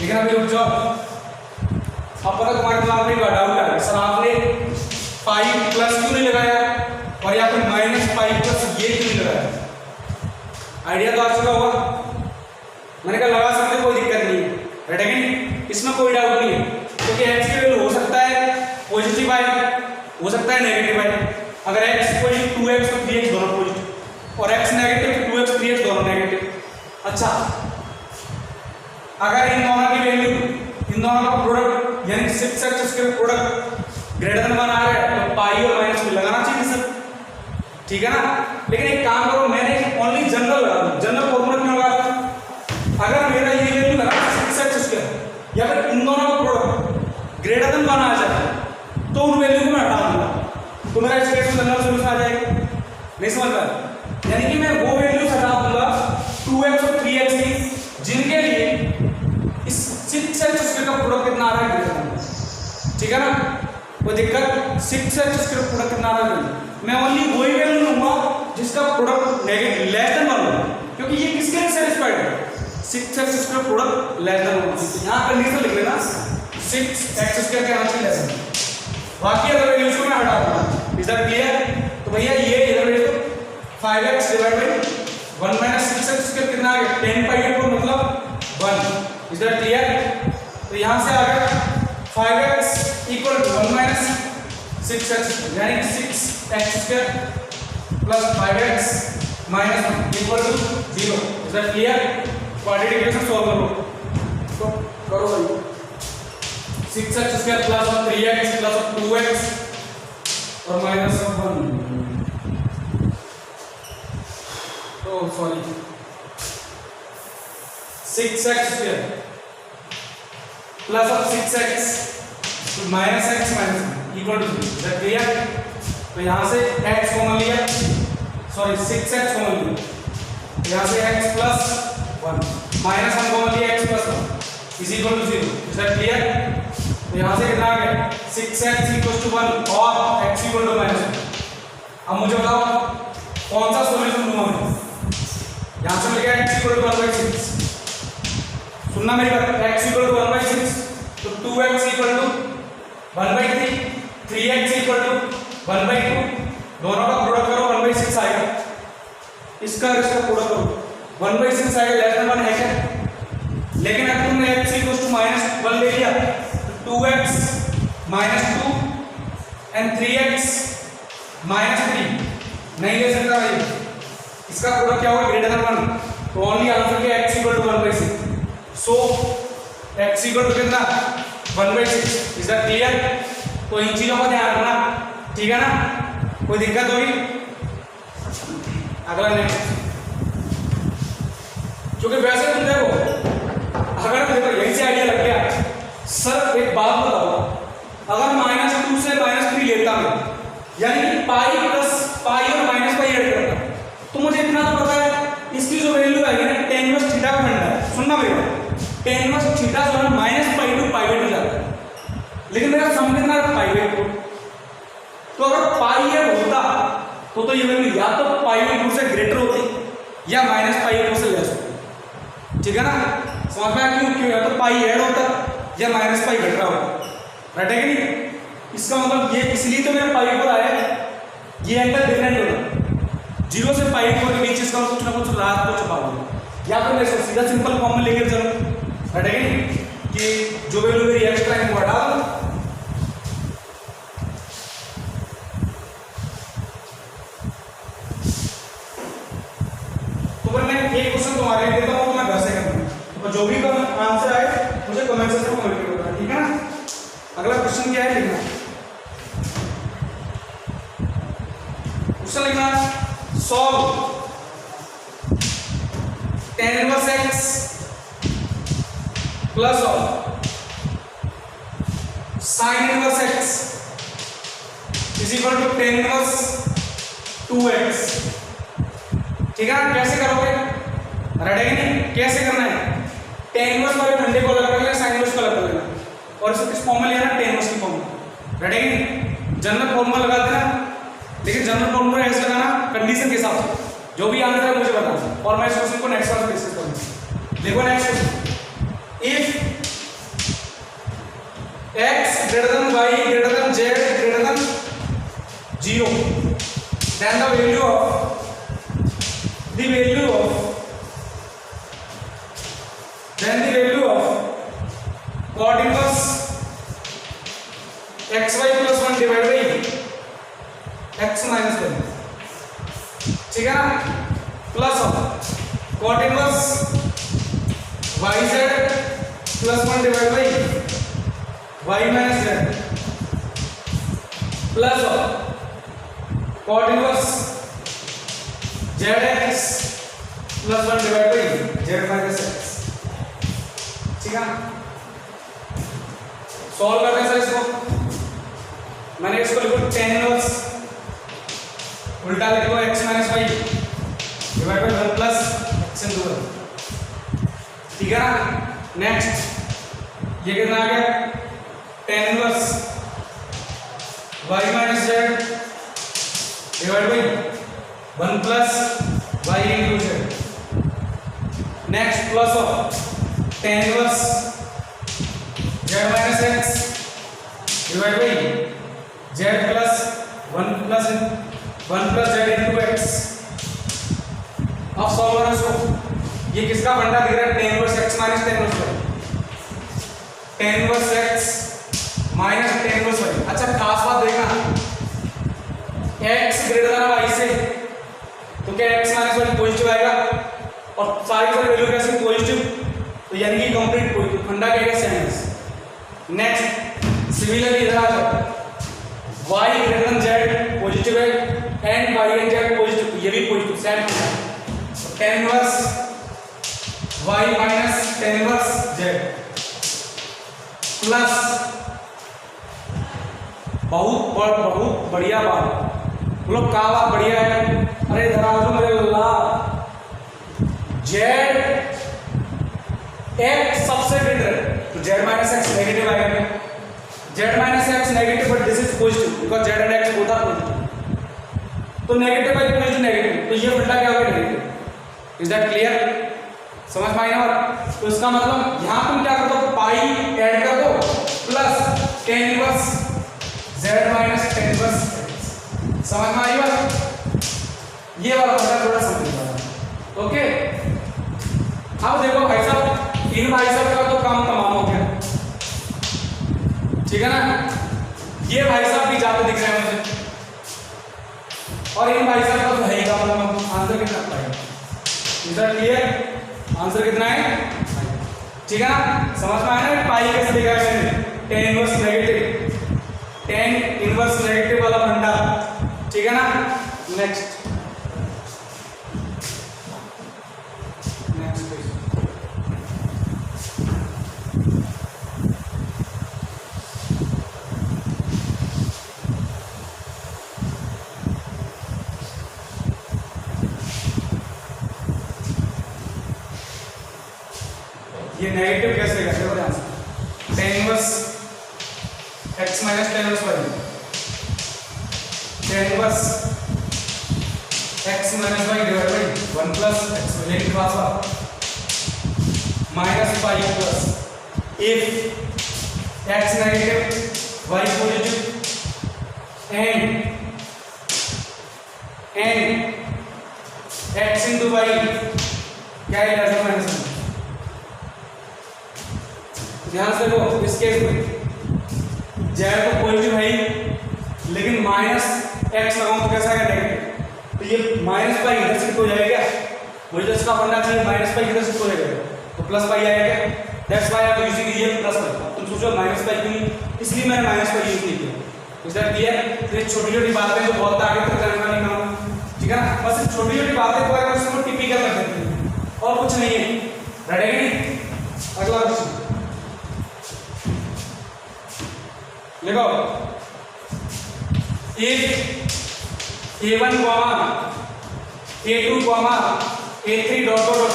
लेकिन अभी रुक जाओ, अब पता तुम्हारे दिमाग में डाउट आ रहा है, सर आपने 5 प्लस क्यों नहीं लगाया और यहाँ पे माइनस 5 प्लस ये क्यों नहीं लगाया? आइडिया तो आ चुका होगा, मैंने कहा लगा सकते, कोई दिक्कत नहीं है, घटेगा नहीं, इसमें कोई डाउट नहीं है, क्योंकि x की वैल्यू हो सकता है पॉजिटिव आई, हो सकता है नेगेटिव आई। अगर x पॉजिटिव 2x तो 3x दोनों पॉजिटिव, और x नेगेटिव तो 2x 3x दोनों नेगेटिव। अच्छा अगर इन दोनों की वैल्यू, इन दोनों का प्रोडक्ट यानी 6x के प्रोडक्ट ग्रेटर देन 1 आ रहा है, तो पाई और माइनस में लगाना चाहिए सर, ठीक है ना। लेकिन एक काम करो, मैंने ओनली जनरल लगा दूं। जनरल फॉर्मूला क्यों लगा दूं? अगर मेरा ये वैल्यू है 6x² या फिर इन दोनों का प्रोडक्ट ग्रेटर देन 1 आ जाए तो उन वैल्यू को मैं हटा दूंगा, तो मेरा इस केस में जनरल सॉल्यूशन आ जाएगा। नहीं समझ रहा? यानी कि मैं वो वैल्यूज हटा दूंगा 2x और 3x की जिनके लिए इस 6x² का प्रोडक्ट कितना आ रहा है, ग्रेटर देन। ठीक है ना, कोई दिक्कत? 6x² प्रोडक्ट कितना आ रहा है, मैं ओनली वही वैल्यू लूंगा जिसका प्रोडक्ट नेगेटिव लेस देन 1 हो, क्योंकि ये किसके लिए सेटिस्फाइड है, 6x² प्रोडक्ट लेस देन 1। यहां कंडीशन लिख लेना 6x² के आंसर लेस देन, बाकी अदर वैल्यूज को मैं हटा दूंगा। Is that clear? तो भैया ये इधर देखो 5x divide by 1 minus 6x² कितना आ गया, 10π/4 मतलब 1। Is that clear? तो यहां से आ गया 5x equal to 1 minus 6x यानी कि 6x² plus 5x minus 1 equal to 0। Is that clear? Quadratic equation solve करो, तो करो भाई। 6x² plus 3x plus 2x और माइनस 1, तो sorry 6x² plus 6x minus x minus equal to 0। Clear? तो यहां से x कॉमन लिया, सॉरी 6x कॉमन लिया, यहां से x प्लस 1 माइनस 1 कॉमन लिया, x plus 1 is equal to 0। Is that clear? तो यहां से कितना आ गया 6x इक्वल टू 1 और x इक्वल टू -1। अब मुझे बताओ कौन सा सॉल्यूशन लूंगा मैं? यहां से मिल गया x इक्वल टू 1/6, सुनना मेरी बात, x इक्वल टू 1/6 तो 2x equal to 1/3, 3x equal to 1/2, दोनों का प्रोडक्ट करो 1/6 आएगा, इसका इसका प्रोडक्ट करो 1/6 आएगा, लेस देन 1 है क्या? लेकिन अगर तुमने x इक्वल टू -1 ले लिया तो 2x -2 एंड 3x -3 नहीं ले सकता भाई, इसका प्रोडक्ट क्या होगा, ग्रेटर देन 1। तो ओनली आंसर क्या, x equal to 1/6। So x equal to कितना, 1/6। Is that clear? तो इन चीजों का ध्यान रखना, ठीक है ना। कोई दिक्कत होगी? अगला नेक्स्ट, क्योंकि वैसे तुम देखो, अगर देखो यही से आइडिया लग गया, सर एक बात बताओ, अगर -2 से -3 लेता मैं, यानी कि पाई प्लस पाई और माइनस पाई ऐड करता, तो मुझे इतना तो पता है इसकी जो वैल्यू आएगी ना tan इनवर्स थीटा का फंडा है। सुनना मेरे, tan इनवर्स थीटा जो है -π/2 जाता है, लेकिन मेरा सम कितना है π/4। तो अगर पाई ऐड होता तो ये वैल्यू या तो π/2 से ग्रेटर होती या -π/2 से लेस होती। ठीक है ना, समझ में आया क्यों? या तो पाई ऐड होता या -π घट रहा होता, राइट है कि नहीं? इसका मतलब ये इसलिए तो मेरा π/4 आया, ये एंगल डिफरेंट होगा 0 से π/4 के बीच, इसका कुछ ना कुछ रात को छुपा दो, या फिर मैं सीधा सिंपल फॉर्म में लेकर चलो, राइट है कि नहीं? कि जो वैल्यू मेरी एक्स्ट्रा है वो हटा दो। तो मैं एक क्वेश्चन तुम्हारे लिए देता हूं, तो मैं घर से करता हूं, और जो भी आंसर आए मुझे कमेंट सेक्शन में कमेंट करना, ठीक है ना। अगला क्वेश्चन क्या है, लिखना क्वेश्चन लिखना, solve tan inverse x plus of sin inverse x is equal to tan inverse 2x। ठीक है ना, कैसे करोगे, रेडी है नहीं? कैसे करना है, tan इनवर्स वाले फंडे को अलग कर लेना, sin इनवर्स को अलग कर लेना, और इसे किस फॉर्म में लेना, tan इनवर्स की फॉर्म में, रेडी है नहीं? जनरल फॉर्मूला लगा देना, लेकिन जनरल फॉर्मूला ऐसे लगाना कंडीशन के हिसाब से, जो भी आंसर है मुझे बताना, और मैं इस क्वेश्चन को नेक्स्ट क्लास में डिस्कस करूंगा। देखो next question, if x greater than y greater than z greater than 0, then the value of cot inverse xy plus 1 divided by x minus 1, ठीक है ना, plus of cot inverse yz plus 1 divided by y minus z plus of cot inverse Z x plus 1 divide by Z minus x. ठीक है, solve करते हैं sir इसको। मैंने इसको लिखो tan इनवर्स, उल्टा लिख लो x minus y divide by 1 plus x into 1। ठीक है ना। नेक्स्ट ये कितना आ गया, tan inverse y minus Z divide by 1 plus y into Z. Next plus of tan inverse z minus x divide by z plus 1 plus z into x. अब solve करो इसको। ये किसका फंडा दिख रहा है, tan inverse x minus tan inverse y, tan inverse x minus tan inverse y। अच्छा खास बात देखना, x ग्रेटर देन y से तो क्या x माइनस y पॉजिटिव आएगा, और सारी सारी वैल्यू कैसे पॉजिटिव, तो यानी कि कंप्लीट पॉजिटिव, फंडा क्या है सेम। नेक्स्ट सिमिलरली इधर आ जाओ, y greater than z positive है and y and z positive, ये भी पॉजिटिव सेम फंडा। tan inverse y minus tan inverse z plus बहुत बढ़िया बात, बोलो क्या बात बढ़िया है, अरे इधर आ जाओ मेरे अल्लाह, जेड एक्स सबसे ग्रेटर है तो जेड माइनस एक्स नेगेटिव आएगा, z minus x negative but this is positive because z and x both are positive, तो नेगेटिव बाई पॉजिटिव नेगेटिव, तो ये उल्टा क्या होगा नेगेटिव। इज दैट क्लियर, समझ में आई ना बात। तो इसका मतलब यहां तुम क्या कर दो, पाई ऐड कर दो plus tan inverse z minus tan inverse, समझ में आई बात। ये वाला थोड़ा समझ। ओके, अब देखो भाई साहब, इन भाई साहब का तो काम तमाम हो गया, ठीक है ना। ये भाई साहब भी जाते दिख रहे हैं मुझे, और इन भाई साहब का तो है ही काम, आंसर कितना पाएगा। इधर क्लियर, आंसर कितना है, ठीक है ना। समझ में आया ना, पाई कैसे देखा है मैंने, tan inverse negative, tan inverse negative वाला फंडा, ठीक है ना। नेक्स्ट ये नेगेटिव कैसे करते हो ध्यान से, tan inverse x minus tan inverse y, tan inverse x minus y divide by 1 plus x लेकिन खास minus pi plus, if x negative y positive and x into y क्या है, लेस देन माइनस। ध्यान से लो, इस case में z तो positive है ही, लेकिन माइनस x लगाऊं तो कैसा है, नेगेटिव, तो ये माइनस पाई इधर शिफ्ट हो जाएगा, मुझे इसका बनना चाहिए माइनस पाई इधर शिफ्ट हो जाएगा तो प्लस पाई आएगा, दैट्स व्हाई आप यूज कीजिए प्लस पाई। तुम सोचो माइनस पाई क्यों, इसलिए मैंने माइनस पाई यूज नहीं किया। इस दैट क्लियर। तो छोटी छोटी बातें जो बहुत आगे तक करने वाली काम, ठीक है ना, बस छोटी छोटी बातें को अगर उसको टिपिकल कर देते हैं और कुछ नहीं है। रेडी, अगला क्वेश्चन देखो, if a1 a2 a3 dot dot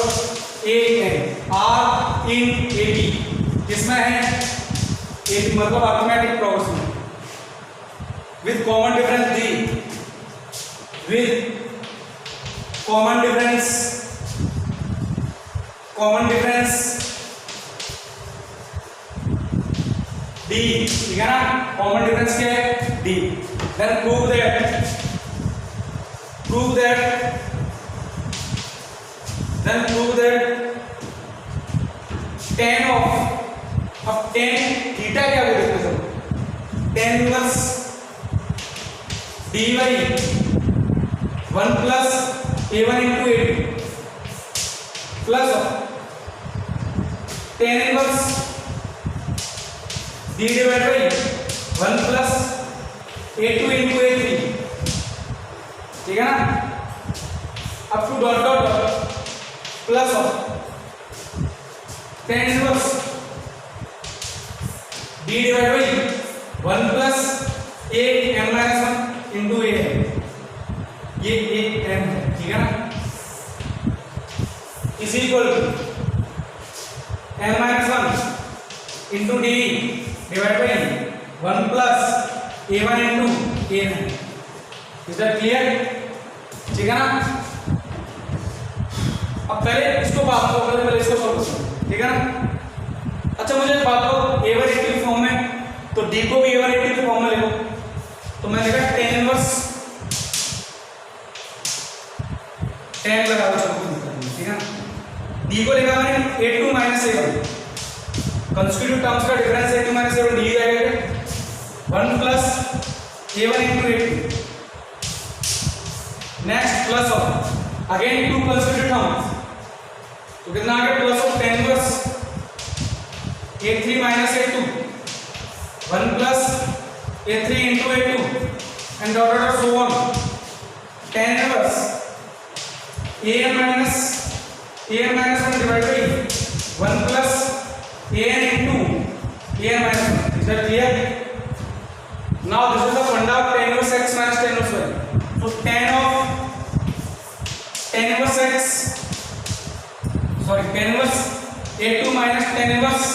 an are in ab, किसमें है, एक मतलब arithmetic progression with common difference d, with common difference d, ठीक है ना, कॉमन डिफरेंस क्या है, d, then prove that tan of, अब tan थीटा क्या बोलते हैं सब, tan inverse dy 1 plus a1 into a2 plus tan inverse d divide by 1 plus a2 into a3, ठीक है ना। Up to dot dot dot plus of tan inverse d divide by 1 plus a m minus 1 into a है, ये a m है, ठीक है ना, is equal to m minus 1 into d divide by 1 plus a1 into a है। Is that clear? ठीक है ना। अब पहले इसको बात करो, पहले इसको सॉल्व करो, ठीक है ना। अच्छा मुझे एक बात करो, a1 80 की फॉर्म में, तो d को भी a1 80 की फॉर्म में लिखो, तो मैं लिखा tan इनवर्स tan लगा दो, चलो ठीक है ना। d को लिखा मैंने a2 minus a1, constitutive terms का difference a2 minus a1 d आएगा 1 plus a1 into a2, next plus of again 2 constitutive terms, तो कितना आ गया plus of tan inverse a3 minus a2 1 plus a3 into a2 and dot dot so on tan inverse an minus 1 divide by 1 plus an into an minus 1। Is that clear? Now this is the फंडा of tan inverse x minus tan inverse y। so tan inverse x, sorry tan inverse a2 minus tan inverse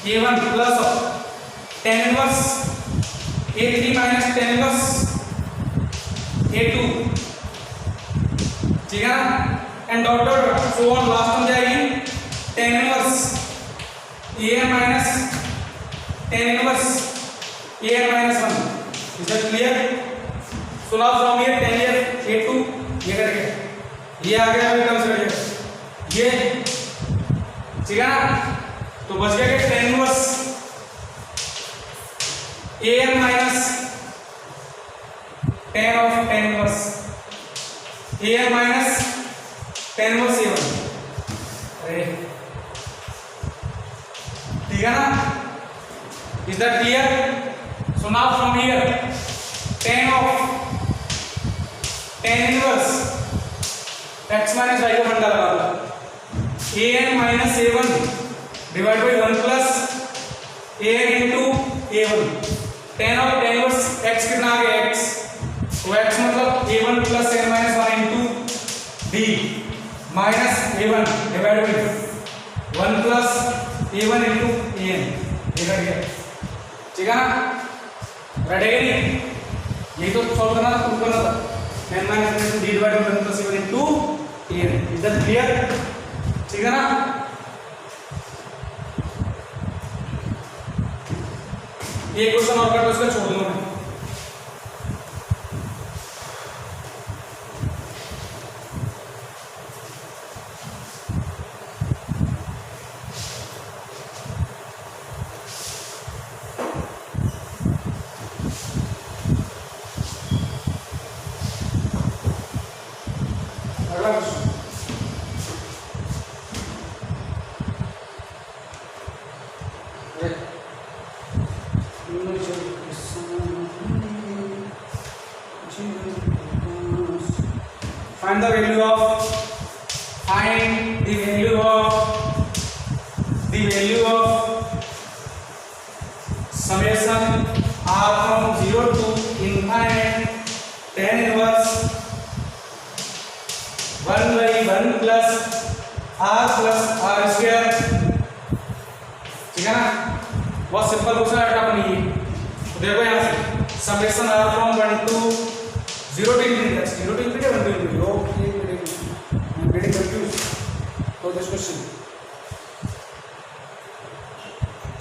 a1 plus of tan inverse a3 minus tan inverse a2, ठीक है ना, and dot dot so on, last में जाएगी tan inverse an minus tan inverse an minus 1। Is that clear? So now from here tan here a2 ये करके ये आ गया, अभी कंसीडर ये, ठीक है ना। तो बच गया कि tan inverse an minus tan of tan inverse an minus tan inverse a1, अरे ठीक है ना। Is that clear? So now from here tan of tan inverse x minus y का फंडा लगा दो, an minus a1 divide by 1 plus an into a1, tan और tan inverse x कितना आ गया x, तो x मतलब a1 plus n minus 1 into d minus a1 divide by 1 plus a1 into an, ये कट गया, ठीक है ना। रटेगा नहीं, यही तो सॉल्व करना था, प्रूव करना था, n minus 1 d divide by 1 plus a1 into an। Is that clear? ठीक है ना। एक क्वेश्चन और करके उसका छोड़ दूंगा मैं। अगला question, find the value of summation r from 0 to infinite tan inverse 1 by 1 plus r square, ठीक है ना। बहुत सिंपल क्वेश्चन है अपनी ये, तो देखो यहाँ से summation r from 1 to 0 to infinity, 0 to infinity 1 to infinity, okay, I'm getting confused for this question,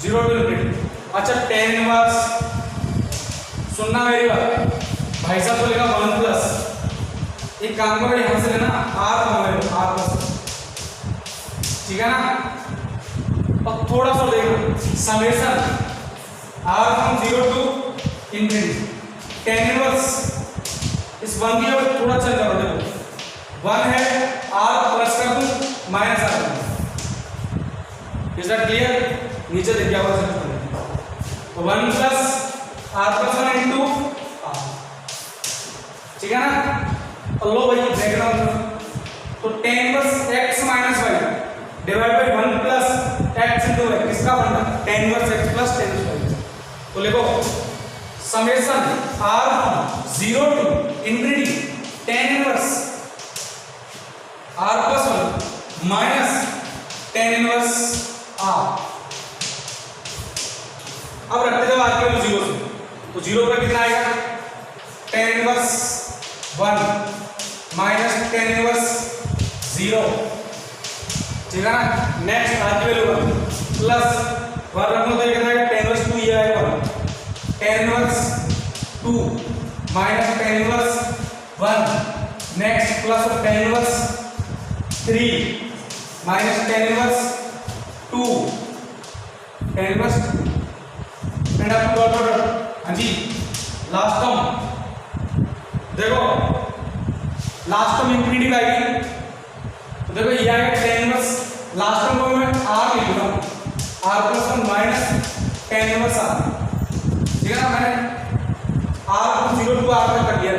0 to infinity। अच्छा tan इनवर्स सुनना मेरी बात, भाई साहब को लेगा 1 प्लस, एक काम करो यहाँ से लेना r प्लस, ठीक है ना। और थोड़ा सा देखो summation r from 0 to infinity tan inverse इस 1 की जगह थोड़ा चेंज करो, देखो 1 है r प्लस कर दूं minus r, is that clear? नीचे देखिए आवाज, तो 1 plus r plus 1 into r, ठीक है ना। और लो भाई बैकग्राउंड, तो tan inverse x minus y divide by 1 plus x into y, किसका बनता है tan inverse x plus tan inverse y. तो लिखो summation r from 0 to infinity tan inverse r plus 1 minus tan inverse r। अब रखते जब आगे value 0 से, तो 0 पर कितना आएगा tan inverse 1 minus tan inverse 0, ठीक है ना। नेक्स्ट आज की वैल्यू 1 प्लस 1 रखो तो ये कितना आएगा tan इनवर्स 2, ये आएगा 1 tan inverse 2 minus tan inverse 1, next plus tan inverse 3 minus tan inverse 2, tan inverse and up dot dot. हाँ जी लास्ट टर्म देखो, लास्ट टर्म इंफिनिटी का आएगी, तो देखो ये आएगा tan इनवर्स, लास्ट टर्म को मैं r लिख दूंगा r plus 1 minus tan inverse r, ठीक है ना। मैंने r को 0 टू r तक कर दिया,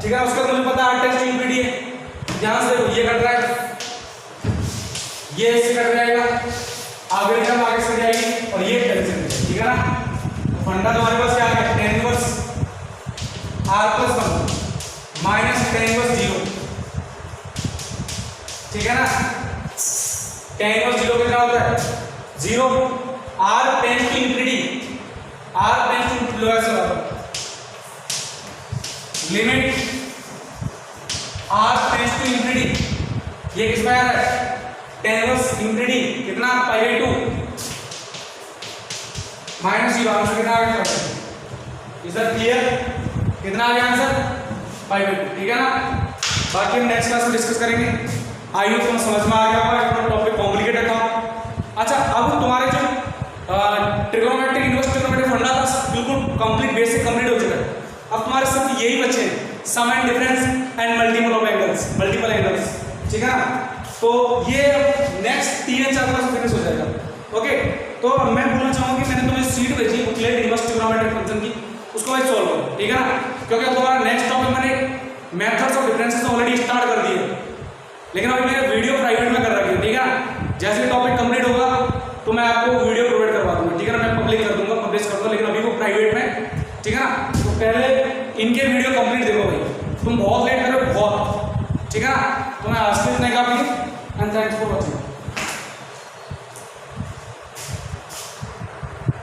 ठीक है। उसका मुझे पता है r टेंस टू इंफिनिटी है, यहां से देखो ये कट रहा है, ये इससे कट जाएगा, आगे टर्म आगे से जाएगी और ये कैंसिल, ठीक है ना। फंडा तुम्हारे पास क्या आ गया tan inverse r plus 1 minus tan inverse 0, ठीक है ना। tan इनवर्स 0 कितना होता है 0, r tends to infinity, r tends to infinity lower से limit r tends to infinity, ये किस में आ रहा है tan इनवर्स इंफिनिटी कितना π/2 माइनस 0, आंसर कितना आ गया इज दैट क्लियर, कितना आ गया आंसर π/2, ठीक है ना। बाकी हम नेक्स्ट क्लास में डिस्कस करेंगे। आई होप तुम्हें समझ में आ गया होगा, एक टॉपिक कॉम्प्लिकेटेड था। अच्छा अब तुम्हारे जो ट्रिग्नोमेट्रिक इनवर्स ट्रिग्नोमेट्रिक फंडा था बिल्कुल कंप्लीट बेसिक कंप्लीट हो चुका है। अब तुम्हारे सिर्फ यही बचे हैं sum and difference and multiple of angles, multiple angles, ठीक है ना। तो ये नेक्स्ट 3 या 4 क्लास फिनिश हो जाएगा, ओके। तो मैं बोलना चाहूंगा कि मैंने तुम्हें सीट भेजी यूक्लिड इनवर्स ट्रिग्नोमेट्रिक फंक्शन की, उसको मैं सॉल्व करो, ठीक है ना। क्योंकि अब तुम्हारा नेक्स्ट टॉपिक मैंने methods of differences already start कर दिए, लेकिन अभी मैंने वीडियो प्राइवेट में कर रखी है, ठीक है ना। जैसे टॉपिक कंप्लीट होगा तो मैं आपको वीडियो प्रोवाइड करवा दूंगा, ठीक है ना। मैं पब्लिक कर दूंगा, पब्लिश कर दूंगा, लेकिन अभी वो प्राइवेट में, ठीक है ना। तो पहले इनके वीडियो कंप्लीट देखो भाई, तुम बहुत लेट कर रहे हो बहुत, ठीक है ना। तो मैं आज के इतना काफी एंड थैंक्स फॉर वॉचिंग।